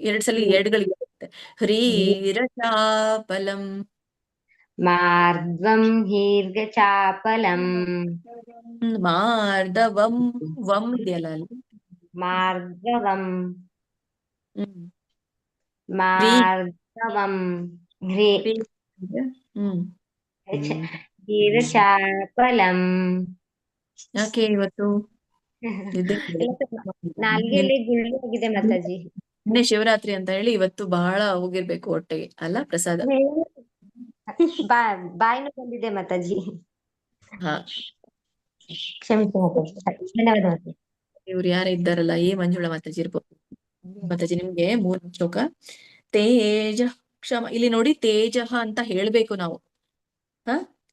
ಎರಡ್ ಸಲ ಎರಡು ಗಳಿಗೆ ಬರುತ್ತೆ. ಹ್ರೀರಚಾಪಲಂ. ಮಾರ್ದ್ವಂ ಹೀರ್ಘಚಾಪಲಂ. ಮಾರ್ದವಂ ವಂ ಇದೆಯಲ್ಲ ಅಲ್ಲಿ. ಮಾರ್ದವಂ ಮಾರ್ದವಂ ಹೀರಚಾಪಲಂ. ಯಾಕೆ ಇವತ್ತು ನಾಲ್ಗೆಯಲ್ಲಿ ಗುಳ್ಳಿ ಹೋಗಿದೆ ಮಾತಾಜಿ. ನಿನ್ನೆ ಶಿವರಾತ್ರಿ ಅಂತ ಹೇಳಿ ಇವತ್ತು ಬಹಳ ಹೋಗಿರ್ಬೇಕು ಹೊಟ್ಟೆಗೆ ಅಲ್ಲ ಪ್ರಸಾದ. ಬಾಯಿನೂ ಬಂದಿದೆ ಮಾತಾಜಿ. ಹಾ ಕ್ಷಮಿಸಿ ಮಾತಾಜಿ. ಧನ್ಯವಾದ ಮಾತಾಜಿ. ಇವ್ರು ಯಾರ ಇದ್ದಾರಲ್ಲ, ಮಂಜುಳಾ ಮಾತಾಜಿ ಇರ್ಬೋದು. ಮಾತಾಜಿ ನಿಮ್ಗೆ 3 ಶ್ಲೋಕ. ತೇಜ ಕ್ಷಮ. ಇಲ್ಲಿ ನೋಡಿ ತೇಜ ಅಂತ ಹೇಳ್ಬೇಕು ನಾವು.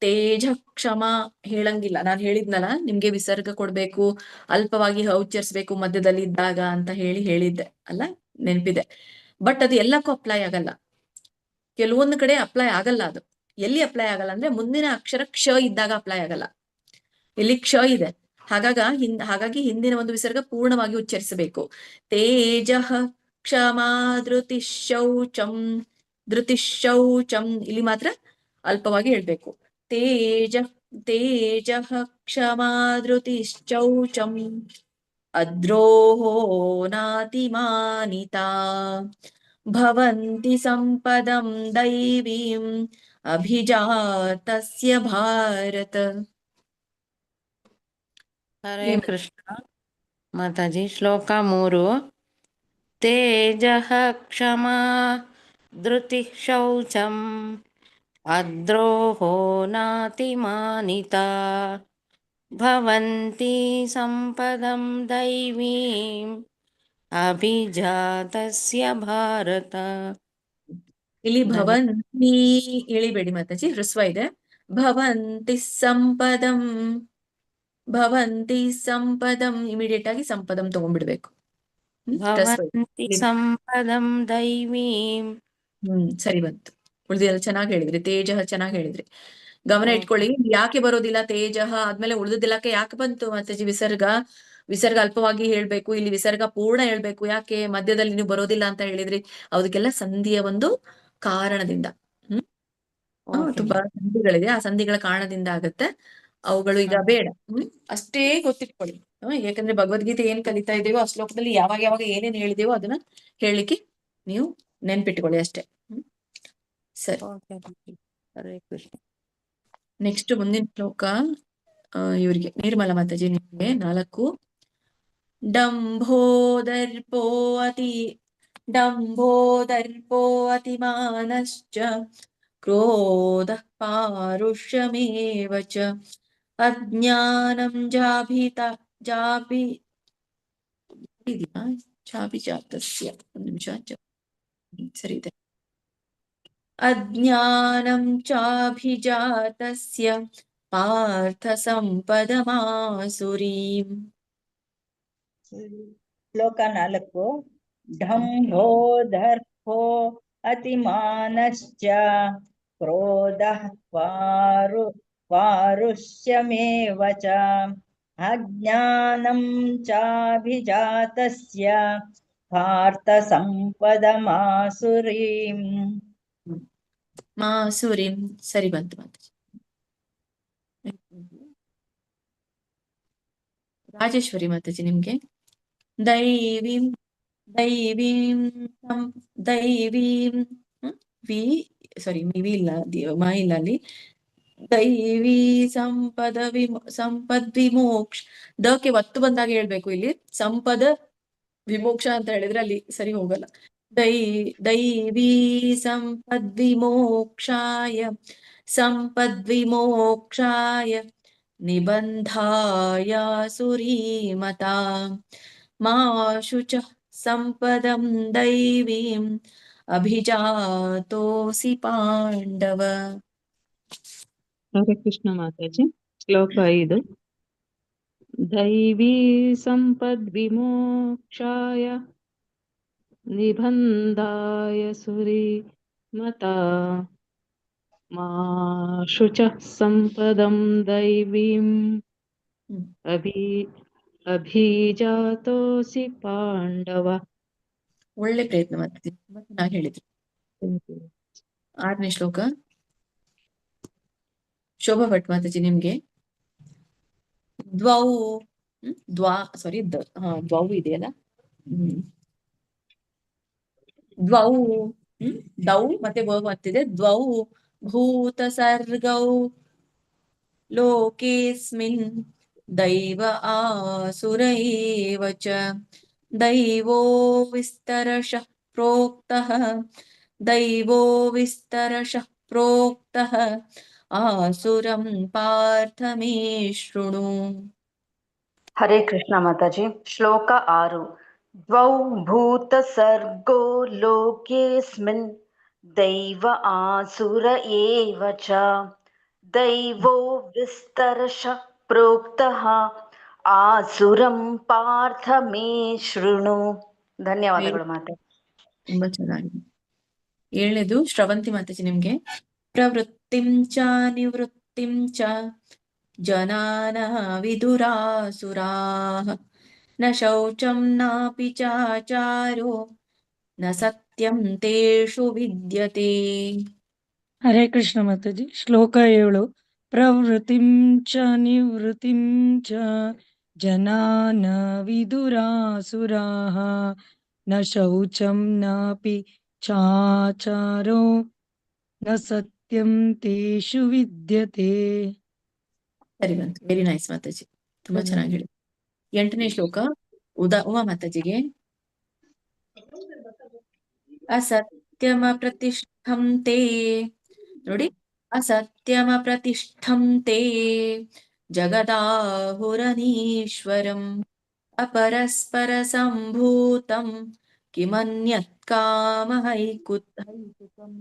ತೇಜ ಕ್ಷಮ ಹೇಳಂಗಿಲ್ಲ. ನಾನು ಹೇಳಿದ್ನಲ್ಲ ನಿಮ್ಗೆ ವಿಸರ್ಗ ಕೊಡ್ಬೇಕು, ಅಲ್ಪವಾಗಿ ಉಚ್ಚರಿಸ್ಬೇಕು ಮಧ್ಯದಲ್ಲಿ ಇದ್ದಾಗ ಅಂತ ಹೇಳಿದ್ದೆ ಅಲ್ಲ, ನೆನಪಿದೆ. ಬಟ್ ಅದು ಎಲ್ಲಕ್ಕೂ ಅಪ್ಲೈ ಆಗಲ್ಲ. ಕೆಲವೊಂದು ಕಡೆ ಅಪ್ಲೈ ಆಗಲ್ಲ. ಅದು ಎಲ್ಲಿ ಅಪ್ಲೈ ಆಗಲ್ಲ ಅಂದ್ರೆ ಮುಂದಿನ ಅಕ್ಷರ ಕ್ಷ ಇದ್ದಾಗ ಅಪ್ಲೈ ಆಗಲ್ಲ. ಇಲ್ಲಿ ಕ್ಷ ಇದೆ, ಹಾಗಾಗಿ ಹಿಂದಿನ ಒಂದು ವಿಸರ್ಗ ಪೂರ್ಣವಾಗಿ ಉಚ್ಚರಿಸಬೇಕು. ತೇಜ ಕ್ಷಮಾ ಧೃತಿಶೌಚಂ, ಧೃತಿಶೌಚಂ ಇಲ್ಲಿ ಮಾತ್ರ ಅಲ್ಪವಾಗಿ ಹೇಳ್ಬೇಕು. ತೇಜ ಕ್ಷಮಾ ಧೃತಿಶೌಚಂ ಅದ್ರೋಹೋ ನಾತಿಮಾನಿತಾ ಭವಂತಿ ಸಂಪದಂ ದೈವೀಂ ಅಭಿಜಾತಸ್ಯ ಭಾರತ. ಹರೇ ಕೃಷ್ಣ ಮಾತಾಜಿ. ಶ್ಲೋಕ 3. ತೇಜಃ ಕ್ಷಮಾ ಧೃತಿ ಶೌಚಂ ಅದ್ರೋಹೋ ನಾತಿಮಾನಿತಾ ಭವಂತಿ ಸಂಪದಂ ದೈವೀಂ ಅಭಿಜಾತಸ್ಯ ಭಾರತ. ಇಲ್ಲಿ ಭವಂತಿ ಇಳಿಬೇಡಿ ಮಾತಾಜಿ, ಹ್ರಸ್ವ ಇದೆ. ಭವಂತಿ ಸಂಪದಂ ಇಮಿಡಿಯೇಟ್ ಆಗಿ ಸಂಪದಂ ತಗೊಂಡ್ಬಿಡ್ಬೇಕು. ಭವಂತಿ ಸಂಪದಂ ದೈವೀಂ. ಸರಿ ಬಂತು. ಉಳಿದೆಲ್ಲ ಚೆನ್ನಾಗಿ ಹೇಳಿದ್ರಿ. ತೇಜ ಚೆನ್ನಾಗಿ ಹೇಳಿದ್ರಿ. ಗಮನ ಇಟ್ಕೊಳ್ಳಿ, ಯಾಕೆ ಬರೋದಿಲ್ಲ ತೇಜ ಆದ್ಮೇಲೆ ಉಳಿದಿದ್ದೆಲ್ಲಕ್ಕೆ ಯಾಕೆ ಬಂತು ಮಾತಾಜಿ ವಿಸರ್ಗ ಅಲ್ಪವಾಗಿ ಹೇಳ್ಬೇಕು, ಇಲ್ಲಿ ವಿಸರ್ಗ ಪೂರ್ಣ ಹೇಳ್ಬೇಕು. ಯಾಕೆ ಮಧ್ಯದಲ್ಲಿ ನೀವು ಬರೋದಿಲ್ಲ ಅಂತ ಹೇಳಿದ್ರಿ? ಅದಕ್ಕೆಲ್ಲ ಸಂಧಿಯ ಒಂದು ಕಾರಣದಿಂದ. ತುಂಬಾ ಸಂಧಿಗಳಿದೆ, ಆ ಸಂಧಿಗಳ ಕಾರಣದಿಂದ ಆಗತ್ತೆ. ಅವುಗಳು ಈಗ ಬೇಡ. ಅಷ್ಟೇ ಗೊತ್ತಿಟ್ಕೊಳ್ಳಿ. ಯಾಕಂದ್ರೆ ಭಗವದ್ಗೀತೆ ಏನ್ ಕಲಿತಾ ಇದ್ದೇವೋ ಆ ಶ್ಲೋಕದಲ್ಲಿ ಯಾವಾಗ ಏನೇನ್ ಹೇಳಿದೇವೋ ಅದನ್ನ ಹೇಳಲಿಕ್ಕೆ ನೀವು ನೆನ್ಪಿಟ್ಕೊಳ್ಳಿ ಅಷ್ಟೇ. ಸರಿ, ಹರೇ ಕೃಷ್ಣ. ನೆಕ್ಸ್ಟ್ ಮುಂದಿನ ಶ್ಲೋಕ ಇವರಿಗೆ ನಿರ್ಮಲ ಮಾತಾಜಿ ನಿಮ್ಗೆ 4. ಡಂಭೋ ಅತಿಮಾನಶ್ಚ ಕ್ರೋಧ ಪಾರುಷ್ಯಮೇವ ಚ ಅಜ್ಞಾನಂ ಜಾಭಿಜಾತಸ್ಯ. ಒಂದು ನಿಮಿಷ, ಸರಿ ಇದೆ. ಅಜ್ಞಾನಂ ಚಾಭಿಜಾತಸ್ಯ ಪಾರ್ಥ ಸಂಪದಮಾಸುರೀಂ. ಶ್ಲೋಕ 4. ಢಂಭೋ ದರ್ಭೋ ಅತಿಮಾನಶ್ಚ ಕ್ರೋಧಃ ಪಾರುಷ್ಯಮೇವ ಚ ಅಜ್ಞಾನಂ ಚಾಭಿಜಾತಸ್ಯ ಪಾರ್ಥ ಸಂಪದಮಾಸುರೀಂ. ಮಾಸುರಿಂ ಸರಿ ಬಂತು ಮಾತಾಜಿ. ರಾಜೇಶ್ವರಿ ಮಾತಾಜಿ ನಿಮ್ಗೆ ದೈವೀಂ ವಿ ಇಲ್ಲ, ಮಾ ಇಲ್ಲ ಅಲ್ಲಿ. ದೈವಿ ಸಂಪದ್ ವಿಮೋಕ್ಷ, ದಕ್ಕೆ ಒತ್ತು ಬಂದಾಗ ಹೇಳ್ಬೇಕು. ಇಲ್ಲಿ ಸಂಪದ ವಿಮೋಕ್ಷ ಅಂತ ಹೇಳಿದ್ರೆ ಅಲ್ಲಿ ಸರಿ ಹೋಗಲ್ಲ. ದೈವಿ ಸಂಪದ್ವಿಮೋಕ್ಷಾಯ ನಿಬಂಧಾಯ ಸುರೀಮತಾ ಮಾ ಶುಚ ಸಂಪದಂ ದೈವೀಂ ಅಭಿಜಾತೋಸಿ ಪಾಂಡವ. ಹರೇ ಕೃಷ್ಣ ಮಾತಾಜಿ. ಶ್ಲೋಕ 5. ದೈವೀ ಸಂಪದ್ ವಿಮೋಕ್ಷಾಯ ನಿಬಂಧಾಯ ಸುರಿ ಮತಾ ಮಾ ಶುಚ ಸಂಪದಂ ದೈವೀಂ ಅಭಿಜಾತೋಸಿ ಪಾಂಡವ. ಒಳ್ಳೆ ಪ್ರಯತ್ನ ಮಾಡ್ತೀನಿ, ನಾ ಹೇಳಿದ್ರಿ. 6ನೇ ಶ್ಲೋಕ ಶೋಭಾ ಭಟ್ ಮಾತಾಜಿ ನಿಮ್ಗೆ ದ್ವೌ ಇದೆಯಲ್ಲ, ದೌ ಮತ್ತೆ ಮತ್ತಿದೆ. ದ್ವೌ ಭೂತ ಸರ್ಗೌ ಲೋಕೇಸ್ಮಿನ್ ದೈವ ಆಸುರ ಏವ ಚ ದೈವೋ ವಿಸ್ತರಶಃ ಪ್ರೋಕ್ತಃ ಆಸುರಂ ಪಾರ್ಥ ಮೇ ಶೃಣು. ಹರೇ ಕೃಷ್ಣ ಮಾತಾಜಿ. ಶ್ಲೋಕ 6. ದ್ವೌ ಭೂತ ಸರ್ಗೋ ಲೋಕೇಸ್ಮಿನ್ ದೈವ ಆಸುರ ಏವ ಚ दैवो विस्तरश प्रोक्तः आसुरं पार्थ मे शृणु. ಧನ್ಯವಾದಗಳು ಮಾತೆ. ತುಂಬಾ ಚೆನ್ನಾಗಿದೆ. 7ನೇದು ಶ್ರವಂತಿ ಮಾತಾಜಿ ನಿಮ್ಗೆ. ಪ್ರವೃತ್ತಿಂ ಚ ನಿವೃತ್ತಿಂ ಚ ಜನಾನ ವಿದುರಾಸುರಾಃ ನ ಶೌಚಂ ನಾಪಿ ಚಾಚಾರೋ ನ ಸತ್ಯಂ ತೇಷು ವಿದ್ಯತೆ. ಹರೇ ಕೃಷ್ಣ ಮಾತಾಜಿ. ಶ್ಲೋಕ 7. ಪ್ರವೃತ್ತಿಂ ಚ ನಿವೃತ್ತಿಂ ಚ ಜನಾನ ವಿದುರಾಸುರಾಃ ನ ಶೌಚಂ ನಾಪಿ ಚಾಚಾರೋ ನ ಸತ್ಯಂ ತೇಷು ವಿದ್ಯತೆ. ಸರಿ ಬಂತು. ವೆರಿ ನೈಸ್ ಮಾತಾಜಿ, ತುಂಬಾ ಚೆನ್ನಾಗಿ ಹೇಳಿ. 8ನೇ ಶ್ಲೋಕ ಉಮಾ ಮಾತಾಜಿಗೆ. ಅಸತ್ಯಮ ಪ್ರತಿಷ್ಠಂ ತೇ, ನೋಡಿ, ಅಸತ್ಯಮ ಪ್ರತಿಷ್ಠಂ ತೇ ಜಗದಾಹುರನೀಶ್ವರಂ ಅಪರಸ್ಪರ ಸಂಭೂತಂ ಕಿಮನ್ಯತ್ ಕಾಮಹೈತುಕಂ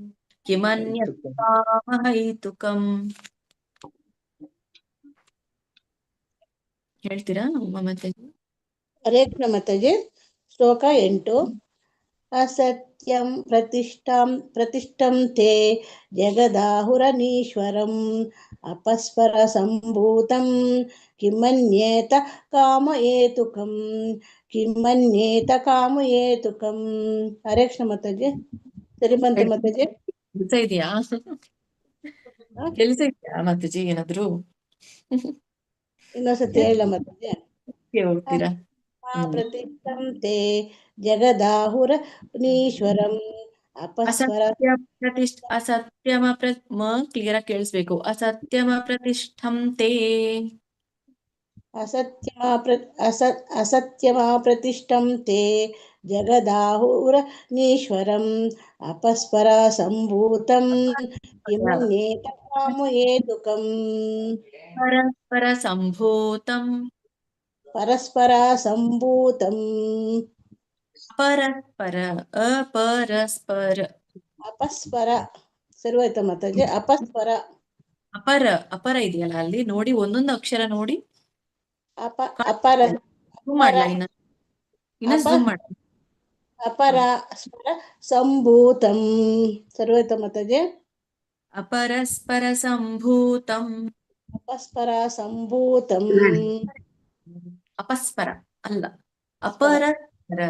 ಕಿಮನ್ಯತ್ ಕಾಮಹೈತುಕಂ. ಹೇಳ್ತೀರಾ ಉಮಾ ಮಾತಾಜಿ? ಹರೇ ಕೃಷ್ಣ ಮಾತಾಜಿ. ಶ್ಲೋಕ 8. ಅಸತ್ಯಂ ಪ್ರತಿಷ್ಠಂ ತೇ ಜಗದಾಹುರನೀಶ್ವರಂ ಅಪಸ್ಪರ ಸಂಭೂತಂ ಕಿಮನ್ಯೇತ ಕಾಮಹೇತುಕಂ ಕಿಮನ್ಯೇತ ಕಾಮಹೇತುಕಂ. ಹರೇ ಕೃಷ್ಣ ಮಾತಾಜಿ. ಸರಿ ಬಂತು ಮಾತಾಜಿ? ಕೆಲಸ ಇದೆಯಾ? ಕೆಲಸ ಇದೆಯಾ ಮಾತಾಜಿ ಏನಾದ್ರು? ಇನ್ನೊಂದ್ಸತಿ ಹೇಳ ಮಾತಾಜಿ. ಹೋಗ್ತೀರಾ? ಪ್ರತಿಷ್ಠಂ ತೇ ಜಗದಾಹುರನೀಶ್ವರಂ ಅಪಸ್ವರ ಅಸತ್ಯಮ ಕ್ಲಿಯರ್ ಆಗಿ ಕೇಳಿಸ್ಬೇಕು. ಅಸತ್ಯಮ ಪ್ರತಿಷ್ಠಂ ತೇ, ಅಸತ್ಯಮ ಪ್ರತಿಷ್ಠಂ ತೇ ಜಗದಾಹುರನೀಶ್ವರಂ ಅಪಸ್ಪರ ಸಂಭೂತಂ ಕಿಮನ್ಯೇತ ಕಾಮಹೇತುಕಂ. ಪರಸ್ಪರ ಸಂಭೂತಂ ಪರಸ್ಪರ ಸಂಭೂತಂ ಪರಸ್ಪರ ಅಪರಸ್ಪರ ಅಪಸ್ಪರ. ಸರಿವಾಯ್ತ ಮಾತಾಜಿ? ಅಪಸ್ಪರ ಅಪರ ಇದೆಯಲ್ಲ ಅಲ್ಲಿ ನೋಡಿ, ಒಂದೊಂದು ಅಕ್ಷರ ನೋಡಿ. ಅಪರ ಮಾಡ್ಲಾ ಇನ್ನ ಝೂಮ್ ಮಾಡ. ಅಪರಸ್ಪರ ಸಂಭೂತಂ. ಸರಿವಾಯ್ತ ಮಾತಾಜಿ? ಅಪರಸ್ಪರ ಸಂಭೂತಂ ಅಪಸ್ಪರ ಸಂಭೂತಂ. ಅಪಸ್ಪರ ಅಲ್ಲ, ಅಪರಸ್ಪರ.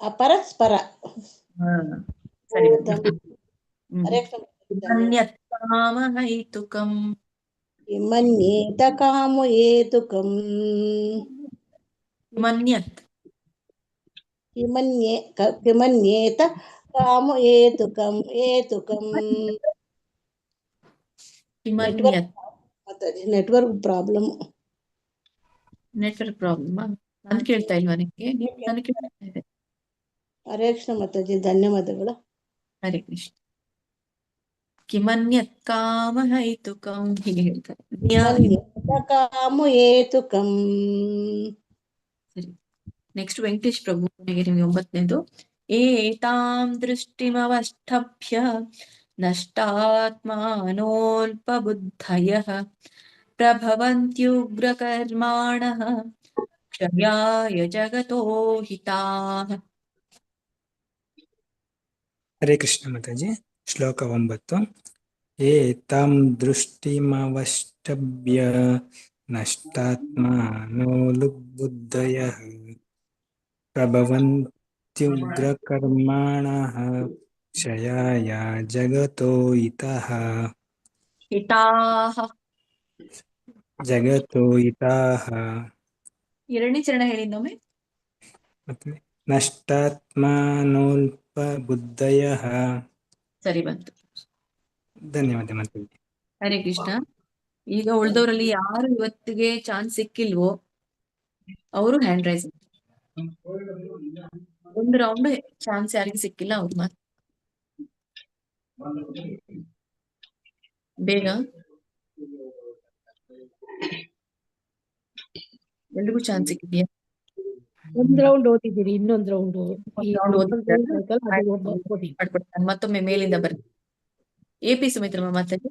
ಅಪರಸ್ಪರ. ಸರಿ. ಕಿಮನ್ಯೇತ ಕಾಮಹೈತುಕಂ ಕಾಮಹೇತುಕಂ ಕಿಮನ್ಯೇತ ಕಾಮಹೇತುಕಂ ಹೇತುಕಂ. Network problem. Network problem. ನಾನು ಕೇಳ್ತಾ ಇಲ್ವಾ ನಿಮ್ಗೆ? ನಾನು ಕೇಳ್ತಾ ಇದೆ. ಹರೇ ಕೃಷ್ಣ ಮಾತಾಜಿ, ಧನ್ಯವಾದಗಳು. ಹರೇ ಕೃಷ್ಣ. ಕಿಮನ್ಯತ್ ಕಾಮಹೈತುಕಂ ಹೀಗೆ ಹೇಳ್ತಾರೆ. ಕಾಮಹೇತುಕಂ. ಸರಿ. ನೆಕ್ಸ್ಟ್ ವೆಂಕಟೇಶ್ ಪ್ರಭು ನಿಮಗೆ 9ನೇದು. ಏತಾಂ ದೃಷ್ಟಿಮವಷ್ಟಭ್ಯ ನಷ್ಟಾತ್ಮಾನೋಲ್ಪಬುದ್ಧಯಃ ಪ್ರಭವಂತ್ಯುಗ್ರಕರ್ಮಾಣಃ ಕ್ಷಯಾಯ ಜಗತೋ ಹಿತಾಃ. ಹರೇ ಕೃಷ್ಣ ಮಾತಾಜಿ. ಶ್ಲೋಕ 9. ಏತಾಂ ದೃಷ್ಟಿಮವಷ್ಟಭ್ಯ ನಷ್ಟಾತ್ಮಾನೋಲ್ಪಬುದ್ಧಯಃ ಪ್ರಭವಂತ್ಯುಗ್ರಕರ್ಮಾಣಃ ಕ್ಷಯಾಯ ಜಗತೋ ಹಿತಾಃ. ಜಗತೋ ಹಿತಾಃ. 2ನೇ ಚರಣ ಹೇಳಿ ಇನ್ನೊಮ್ಮೆ. ನಷ್ಟಾತ್ಮಾನೋಲ್ಪಬುದ್ಧಯಃ. ಸರಿ ಬಂತು. ಧನ್ಯವಾದ ಮಾತಾಜಿ. ಹರೇ ಕೃಷ್ಣ. ಈಗ ಉಳಿದವರಲ್ಲಿ ಯಾರು ಇವತ್ತಿಗೆ ಚಾನ್ಸ್ ಸಿಕ್ಕಿಲ್ವೋ ಅವರು ಹ್ಯಾಂಡ್ ರೈಸ್. ಒಂದು ರೌಂಡ್ ಚಾನ್ಸ್ ಯಾರಿಗೆ ಸಿಕ್ಕಿಲ್ಲ ಅವ್ರು ಮಾತ್ರ ಬೇಗ. ಎಲ್ರಿಗೂ ಚಾನ್ಸ್ ಸಿಕ್ಕಿದ್ಯಾ? ಒಂದ್ ರೌಂಡ್ ಓದಿದ್ದೀರಿ, ಇನ್ನೊಂದ್ ರೌಂಡ್ ಮತ್ತೊಮ್ಮೆ ಮೇಲಿಂದ ಬರ್ತೀನಿ. AP ಸುಮಿತ್ರಮ್ಮ ಮಾತಾಡಿ.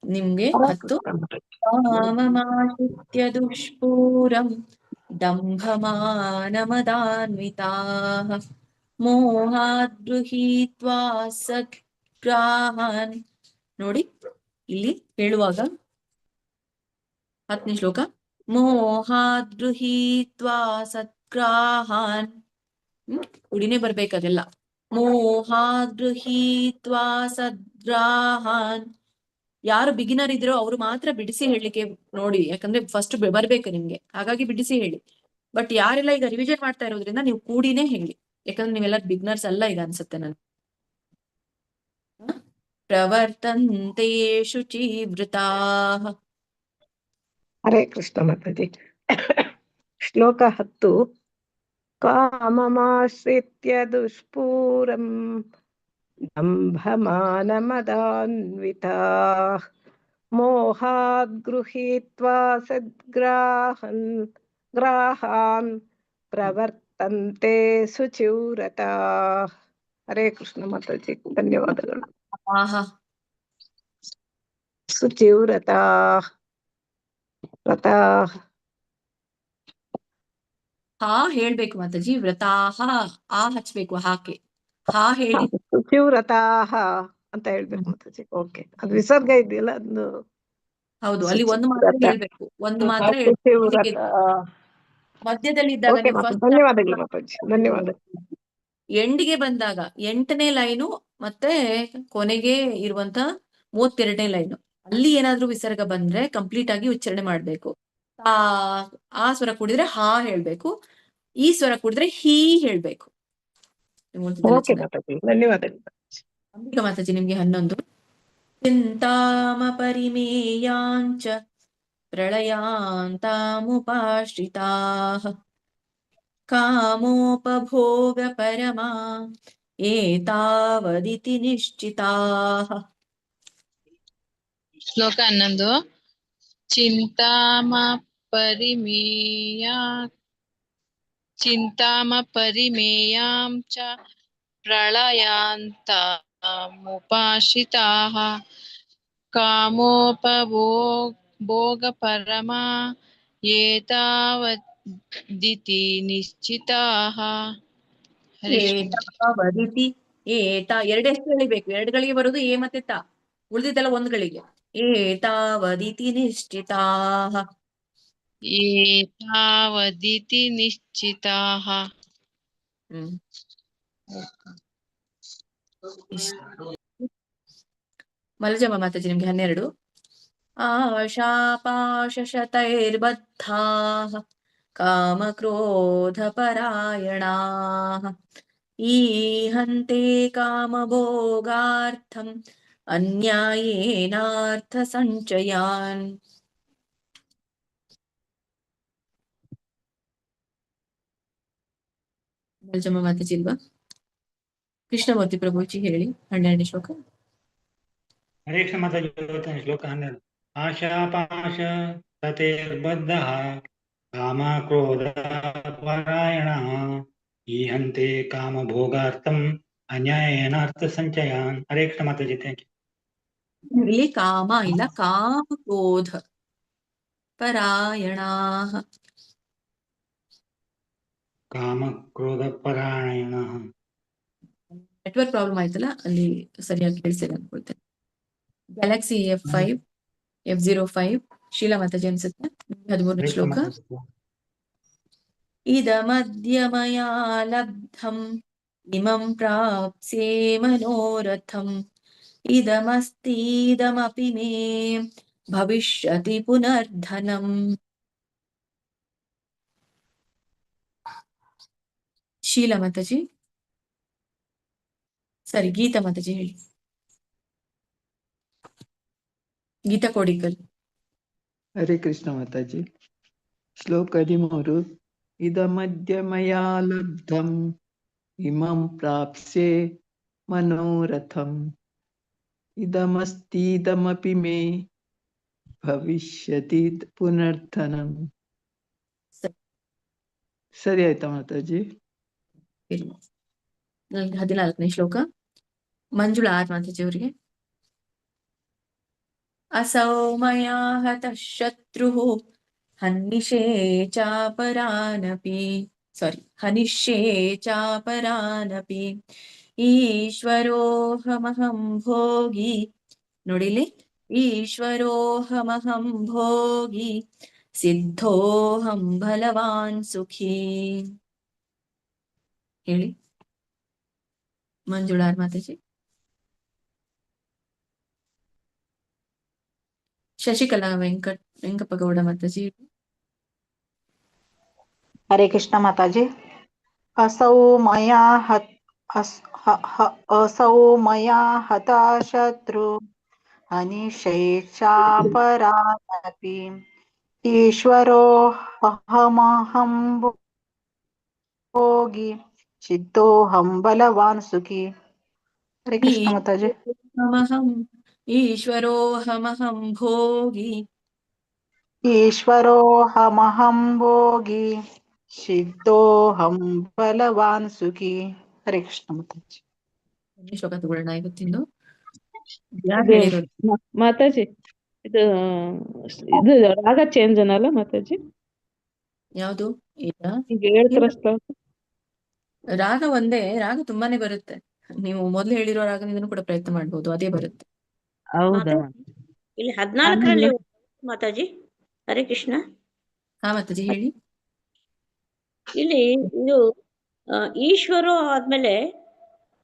ನಿಮ್ಗೆ ಹರೇ 10. ಕೃಷ್ಣ ಮಾತಾಜಿ. ಕಾಮಮಾಶ್ರಿತ್ಯ ದುಷ್ಪೂರಂ ದಂಭಮಾನಮದಾನ್ವಿತಾಃ ಮೋಹಾದ್ ಗೃಹೀತ್ವಾ ಸದ್ಗ್ರಾಹಾನ್. ನೋಡಿ ಇಲ್ಲಿ ಹೇಳುವಾಗ 10ನೇ ಶ್ಲೋಕ. ಮೋಹಾದ್ ಗೃಹೀತ್ವಾ ಸದ್ಗ್ರಾಹಾನ್. ಉಡಿನೇ ಬರ್ಬೇಕದೆಲ್ಲ. ಮೋಹಾದ್ ಗೃಹೀತ್ವಾ ಸದ್ಗ್ರಾಹಾನ್. ಯಾರು ಬಿಗಿನರ್ ಇದ್ರೋ ಅವ್ರು ಮಾತ್ರ ಬಿಡಿಸಿ ಹೇಳಲಿಕ್ಕೆ ನೋಡಿ, ಯಾಕಂದ್ರೆ ಫಸ್ಟ್ ಬರ್ಬೇಕು ನಿಮ್ಗೆ, ಹಾಗಾಗಿ ಬಿಡಿಸಿ ಹೇಳಿ. ಬಟ್ ಯಾರೆಲ್ಲ ಈಗ ರಿವಿಷನ್ ಮಾಡ್ತಾ ಇರೋದ್ರಿಂದ ನೀವು ಕೂಡಿನೇ ಹೇಳಿ, ಯಾಕಂದ್ರೆ ನೀವೆಲ್ಲ ಬಿಗ್ನರ್ಸ್ ಅಲ್ಲ ಈಗ ಅನ್ಸುತ್ತೆ ನನ್. ಪ್ರವರ್ತಂತೆ ಶುಚಿವೃತಾಃ. ಹರೇ ಕೃಷ್ಣ ಮಾತಾಜಿ. ಶ್ಲೋಕ 10. ಕಾಮಮಾಶ್ರಿತ್ಯ ದುಷ್ಪೂರಂ ದಂಭಮಾನಮದಾನ್ವಿತಾಃ ಮೋಹಾದ್ ಗೃಹೀತ್ವಾ ಸದ್ಗ್ರಾಹಾನ್ ಪ್ರವರ್ತಂತೆ ಶುಚಿವ್ರತಾಃ. ಹರೇ ಕೃಷ್ಣ ಮಾತಾಜಿ, ಧನ್ಯವಾದಗಳು. ಆಹಾ, ಶುಚಿವ್ರತಾಃ ವ್ರತಾಃ. ಹಾ ಹೇಳ್ಬೇಕು ಮಾತಾಜಿ. ವ್ರತಾಹ ಆ ಹಚ್ಬೇಕು, ಹಾಕೆ ಹಾ ಹೇಳಿ. ಶುಚಿವ್ರತಾಃ ಅಂತ ಹೇಳ್ಬೇಕು ಮಾತಾಜಿ. ಓಕೆ, ಅದು ವಿಸರ್ಗ ಇದೆಯಲ್ಲ ಅದು. ಹೌದು, ಅಲ್ಲಿ ಒಂದು ಮಾತ್ರ ಹೇಳ್ಬೇಕು, ಒಂದು ಮಾತ್ರ ಶುಚಿವ್ರತ. ಮಧ್ಯದಲ್ಲಿ ಇದ್ದಾಗ ಓಕೆ ನೀವು ಮಾತಾಜಿ, ಫಸ್ಟ್ ಧನ್ಯವಾದಗಳು ಮಾತಾಜಿ, ಧನ್ಯವಾದ. ಎಂಡಿಗೆ ಬಂದಾಗ 8ನೇ ಲೈನು ಮತ್ತೆ ಕೊನೆಗೆ ಇರುವಂತ 32ನೇ ಲೈನು ಅಲ್ಲಿ ಏನಾದ್ರೂ ವಿಸರ್ಗ ಬಂದ್ರೆ ಕಂಪ್ಲೀಟ್ ಆಗಿ ಉಚ್ಚಾರಣೆ ಮಾಡ್ಬೇಕು. ಆ ಸ್ವರ ಕೂಡಿದ್ರೆ ಹಾ ಹೇಳ್ಬೇಕು, ಈ ಸ್ವರ ಕೂಡಿದ್ರೆ ಹೀ ಹೇಳ್ಬೇಕು. ಓಕೆ ಮಾತಾಜಿ, ಧನ್ಯವಾದಗಳು. ಅಂಬಿಕಾ ಮಾತಾಜಿ ನಿಮ್ಗೆ 11. ಚಿಂತಾಮ ಪರಿಮೇಯಾಂಚ ಪ್ರಳಯಾಂತಾಮುಪಾಶ್ರಿತಾಃ ಕಾಮೋಪಭೋಗ ಪರಮಾ ಏತಾವದಿತಿ ನಿಶ್ಚಿತಾಃ. ಶ್ಲೋಕ 11. ಚಿಂತಾಮ ಪರಿಮೇಯಾಂ ಚ ಪ್ರಳಯಾಂತಾಮುಪಾಶ್ರಿತಾಃ ಕಾಮೋಪಭೋಗ ಪರಮಾ ಏತಾವದಿತಿ ನಿಶ್ಚಿತಾಃ. ಏತಾವದಿತಿ. ಏತಾ ಎರಡೆಷ್ಟು ಎಳಿಬೇಕು, 2 ಗಳಿಗೆ ಬರುದು ಏ ಮತ್ತೆ ತಾ, ಉಳಿದಿದ್ದೆಲ್ಲ 1 ಗಳಿಗೆ. ಏತಾವದಿತಿ ನಿಶ್ಚಿತಾಃ. ಏತಾವದಿತಿ ನಿಶ್ಚಿತಾಃ. ಮಲಜಮ್ಮ ಮಾತಾಜಿ ನಿಮ್ಗೆ 12. ಆಶಾಪಾಶಶತೈರ್ಬದ್ಧಾಃ ಕಾಮಕ್ರೋಧಪರಾಯಣಾಃ ಈಹಂತೆ ಕಾಮಭೋಗಾರ್ಥಂ ಅನ್ಯಾಯೇನಾರ್ಥ ಸಂಚಯಾನ್. ಮಲಜಮ್ಮ ಮಾತಾಜಿ ಇಲ್ವಾ? ಕೃಷ್ಣಮೂರ್ತಿ ಪ್ರಭುಜಿ ಹೇಳಿ 12ನೇ ಶ್ಲೋಕ. ಹರೇ ಕೃಷ್ಣ ಮಾತಾಜಿ, ಶ್ಲೋಕ 12. ಆಶಾಪಾಶ ತತೇರ್ಬದ್ಧಃ ಕಾಮ ಕ್ರೋಧ ಪರಾಯಣಃ ಈಹಂತೆ ಕಾಮ ಭೋಗಾರ್ಥಂ ಅನ್ಯಾಯೇನಾರ್ಥ ಸಂಚಯಾನ್. Hare Krishna Mataji, thank you. ಇಲ್ಲಿ ಕಾಮ ಇಲ್ಲ, ಕಾಮ ಕ್ರೋಧ ಪರಾಯಣಾಃ. ಕಾಮ ಕ್ರೋಧ ಪರಾಯಣಃ. ನೆಟ್ವರ್ಕ್ ಪ್ರಾಬ್ಲಮ್ ಆಯ್ತಲ್ಲ, ಅಲ್ಲಿ ಸರಿಯಾಗಿ ಕೇಳಿಸಿಲ್ಲ ಅನ್ಕೊಳ್ತೇನೆ. ಗ್ಯಾಲಕ್ಸಿ F5 F05 ಶೀಲಾ ಮಾತಾಜಿ ಅನ್ಸುತ್ತೆ 13ನೇ ಶ್ಲೋಕ. ಇದಮದ್ಯ ಮಯಾ ಲಬ್ಧಂ ಇಮಂ ಪ್ರಾಪ್ಸ್ಯೆ ಮನೋರಥಂ ಇದಮಸ್ತೀದಮಪಿ ಮೇ ಭವಿಷ್ಯತಿ ಪುನರ್ಧನಂ. ಶೀಲಾ ಮಾತಾಜಿ. ಸರಿ, ಗೀತಾ ಮಾತಾಜಿ ಹೇಳಿ. ಗೀತಾ ಕೋಡಿಕಲ್. ಹರೇ ಕೃಷ್ಣ ಮಾತಾಜಿ. ಶ್ಲೋಕ 13. ಇದಮದ್ಯ ಮಯಾ ಲಬ್ಧಂ ಇಮಂ ಪ್ರಾಪ್ಸ್ಯೆ ಮನೋರಥಂ ಇದಮಸ್ತೀದಮಪಿ ಮೇ ಭವಿಷ್ಯತಿ ಪುನರ್ಧನಂ. ಸರಿ ಆಯ್ತಾ ಮಾತಾಜಿ? 14ನೇ ಶ್ಲೋಕ. ಮಂಜುಳಾ ಆರ್ ಮಾತಾಜಿ ಅವರಿಗೆ. असौ मया हतः शत्रुः हनिष्ये चापरानपि हनिष्ये चापरानपि ईश्वरोऽहमहं भोगी ನೋಡಿಲಿ ಈಶ್ವರೋऽಹಮಹಂ ಭೋಗಿ ಸಿದ್ಧೋಹಂ ಬಲವಾನ್ ಸುಖಿ. ಹೇಳಿ ಮಂಜುಳಾರ್ ಮಾತಾಜಿ. ಶಶಿಕಲಾ ವೆಂಕಪ್ಪಗೌಡ ಮಾತಾಜಿ. ಹರೇ ಕೃಷ್ಣ ಮಾತಾಜಿ. असौ मया हता शत्रु हनिष्ये चापरानपि ईश्वरोऽहमहं भोगी सिद्धोऽहं बलवान् सुखी. हरे कृष्ण माताजी. ಈಶ್ವರೋऽಹಮಹಂ ಭೋಗಿ ईश्वरोऽहमहं भोगी ಸಿದ್ಧೋಹಂ ಬಲವಾನ್ ಸುಖಿ. ಹರೇ ಕೃಷ್ಣ ಮಾತಾಜಿ. ಶ್ಲೋಕ ತಗೊಳ್ಳೋಣ ಇವತ್ತಿಂದು. ಮಾತಾಜಿ ಇದು ರಾಗ ಚೇಂಜ್ ಅನ್ನಲ್ಲ ಮಾತಾಜಿ? ಯಾವುದು ಈಗ ಹೇಳ್ತಾರಷ್ಟ ರಾಗ ಒಂದೇ, ರಾಗ ತುಂಬಾನೇ ಬರುತ್ತೆ. ನೀವು ಮೊದ್ಲು ಹೇಳಿರೋ ರಾಗದಿಂದನೂ ಕೂಡ ಪ್ರಯತ್ನ ಮಾಡ್ಬೋದು, ಅದೇ ಬರುತ್ತೆ. ಹೌದಾ? ಇಲ್ಲಿ 14ರಲ್ಲಿ ಮಾತಾಜಿ. ಹರೇ ಕೃಷ್ಣ. ಹಾ ಮಾತಾಜಿ ಹೇಳಿ. ಇಲ್ಲಿ ಇದು ಈಶ್ವರೋ ಆದ್ಮೇಲೆ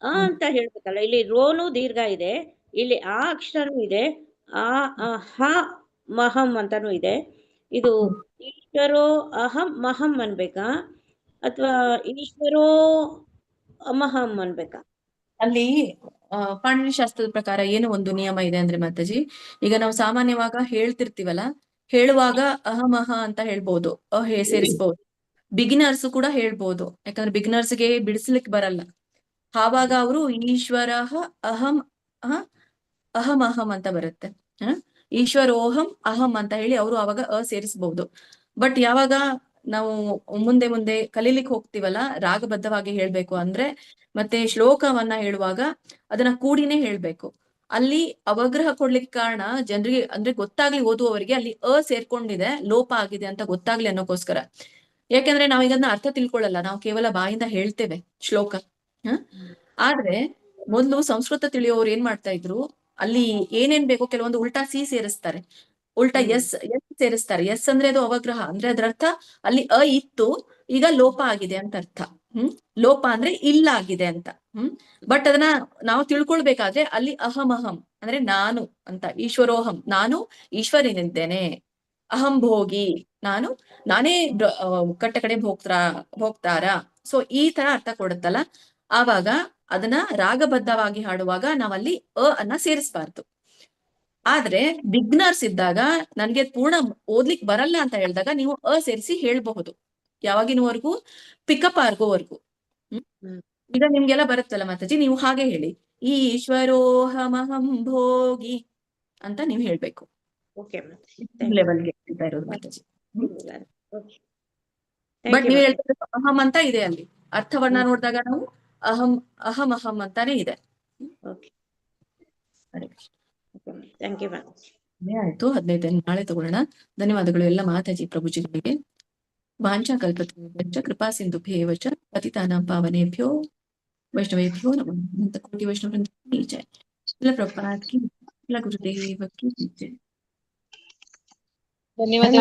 ಅಂತ ಹೇಳ್ಬೇಕಲ್ಲ, ಇಲ್ಲಿ ರೋನು ದೀರ್ಘ ಇದೆ, ಇಲ್ಲಿ ಆ ಅಕ್ಷರನೂ ಇದೆ, ಹ ಮಹಂ ಅಂತಾನು ಇದೆ. ಇದು ಈಶ್ವರೋ ಅಹಂ ಮಹಂ ಅನ್ಬೇಕಾ ಅಥವಾ ಈಶ್ವರೋ ಅಮಹಂ ಅನ್ಬೇಕಾ? ಅಲ್ಲಿ ಪಾಣಿನಿ ಶಾಸ್ತ್ರದ ಪ್ರಕಾರ ಏನು ಒಂದು ನಿಯಮ ಇದೆ ಅಂದ್ರೆ ಮಾತಾಜಿ, ಈಗ ನಾವು ಸಾಮಾನ್ಯವಾಗ ಹೇಳ್ತಿರ್ತೀವಲ್ಲ, ಹೇಳುವಾಗ ಅಹಮಹ ಅಂತ ಹೇಳ್ಬೋದು, ಸೇರಿಸ್ಬೋದು. ಬಿಗಿನರ್ಸ್ ಕೂಡ ಹೇಳ್ಬೋದು, ಯಾಕಂದ್ರೆ ಬಿಗಿನರ್ಸ್ಗೆ ಬಿಡಿಸ್ಲಿಕ್ಕೆ ಬರಲ್ಲ. ಆವಾಗ ಅವರು ಈಶ್ವರ ಅಹಂ ಅಹಂ ಅಂತ ಬರುತ್ತೆ. ಈಶ್ವರೋಹಂ ಅಹಂ ಅಂತ ಹೇಳಿ ಅವರು ಅವಾಗ ಸೇರಿಸಬಹುದು. ಬಟ್ ಯಾವಾಗ ನಾವು ಮುಂದೆ ಮುಂದೆ ಕಲೀಲಿಕ್ಕೆ ಹೋಗ್ತೀವಲ್ಲ, ರಾಗಬದ್ಧವಾಗಿ ಹೇಳ್ಬೇಕು ಅಂದ್ರೆ, ಮತ್ತೆ ಶ್ಲೋಕವನ್ನ ಹೇಳುವಾಗ ಅದನ್ನ ಕೂಡಿನೇ ಹೇಳ್ಬೇಕು. ಅಲ್ಲಿ ಅವಗ್ರಹ ಕೊಡ್ಲಿಕ್ಕೆ ಕಾರಣ ಜನರಿಗೆ ಅಂದ್ರೆ ಗೊತ್ತಾಗ್ಲಿ, ಓದುವವರಿಗೆ ಅಲ್ಲಿ ಸೇರ್ಕೊಂಡಿದೆ, ಲೋಪ ಆಗಿದೆ ಅಂತ ಗೊತ್ತಾಗ್ಲಿ ಅನ್ನೋಕ್ಕೋಸ್ಕರ. ಯಾಕೆಂದ್ರೆ ನಾವ್ ಇದನ್ನ ಅರ್ಥ ತಿಳ್ಕೊಳ್ಳಲ್ಲ, ನಾವು ಕೇವಲ ಬಾಯಿಂದ ಹೇಳ್ತೇವೆ ಶ್ಲೋಕ. ಆದ್ರೆ ಮೊದ್ಲು ಸಂಸ್ಕೃತ ತಿಳಿಯೋರು ಏನ್ ಮಾಡ್ತಾ ಇದ್ರು, ಅಲ್ಲಿ ಏನೇನ್ ಬೇಕೋ ಕೆಲವೊಂದು ಉಲ್ಟಾ ಸಿ ಸೇರಿಸ್ತಾರೆ, ಉಲ್ಟಾ ಎಸ್ ಸೇರಿಸ್ತಾರೆ. ಎಸ್ ಅಂದ್ರೆ ಅದು ಅವಗ್ರಹ, ಅಂದ್ರೆ ಅದ್ರ ಅರ್ಥ ಅಲ್ಲಿ ಇತ್ತು, ಈಗ ಲೋಪ ಆಗಿದೆ ಅಂತ ಅರ್ಥ. ಲೋಪ ಅಂದ್ರೆ ಇಲ್ಲ ಆಗಿದೆ ಅಂತ. ಬಟ್ ಅದನ್ನ ನಾವು ತಿಳ್ಕೊಳ್ಬೇಕಾದ್ರೆ ಅಲ್ಲಿ ಅಹಮಹಂ ಅಂದ್ರೆ ನಾನು ಅಂತ, ಈಶ್ವರೋಹಂ ನಾನು ಈಶ್ವರನಿದ್ದೇನೆ, ಅಹಂ ಭೋಗಿ ನಾನೇ ಕಟ್ಟ ಕಡೆ ಭೋಗ್ತಾರ. ಸೊ ಈ ತರ ಅರ್ಥ ಕೊಡುತ್ತಲ್ಲ, ಆವಾಗ ಅದನ್ನ ರಾಗಬದ್ಧವಾಗಿ ಹಾಡುವಾಗ ನಾವಲ್ಲಿ ಅನ್ನ ಸೇರಿಸಬಾರ್ದು. ಆದ್ರೆ ಬಿಗ್ನರ್ಸ್ ಇದ್ದಾಗ, ನನ್ಗೆ ಪೂರ್ಣ ಓದ್ಲಿಕ್ ಬರಲ್ಲ ಅಂತ ಹೇಳಿದಾಗ ನೀವು ಸೇರಿಸಿ ಹೇಳ್ಬಹುದು, ಯಾವಾಗಿನವರೆಗೂ ಪಿಕಪ್ ಆರ್ಗೋವರೆಗೂ. ಈಗ ನಿಮ್ಗೆಲ್ಲ ಬರುತ್ತಲ್ಲ ಮಾತಾಜಿ, ನೀವು ಹಾಗೆ ಹೇಳಿ, ಈಶ್ವರೋಹಮಹಂ ಭೋಗಿ ಅಂತ ನೀವು ಹೇಳ್ಬೇಕು. ಲೆವೆಲ್ಗೆ ಇರೋದು ಮಾತಾಜಿ. ಬಟ್ ನೀವು ಹೇಳ್ತಾರೆ ಅಹಂ ಅಂತ ಇದೆ, ಅಲ್ಲಿ ಅರ್ಥವನ್ನ ನೋಡಿದಾಗ ನಾವು ಅಹಂ ಅಂತಾನೆ ಇದೆ. ಆಯ್ತು, 15 ನಾಳೆ ತಗೊಳ್ಳೋಣ. ಧನ್ಯವಾದಗಳು ಎಲ್ಲ ಮಾತಾಜಿ ಪ್ರಭುಜಿಗಳಿಗೆ. ವಾಂಛಾ ಕಲ್ಪತರುಭ್ಯಶ್ಚ ಕೃಪಾ ಸಿಂಧುಭ್ಯೇವ ಚ ಪತಿತಾನಾಂ ಪಾವನೇಭ್ಯೋ ವೈಷ್ಣವೇಭ್ಯೋ ನಮಃ. ಅನಂತ ಕೋಟಿ ವೈಷ್ಣವವೃಂದ ಕಿ ಜೈ. ಶ್ರೀಲ ಪ್ರಭುಪಾದ್ ಕಿ, ಶ್ರೀಲ ಗುರುದೇವ ಕಿ ಜೈ. ಧನ್ಯವಾದ.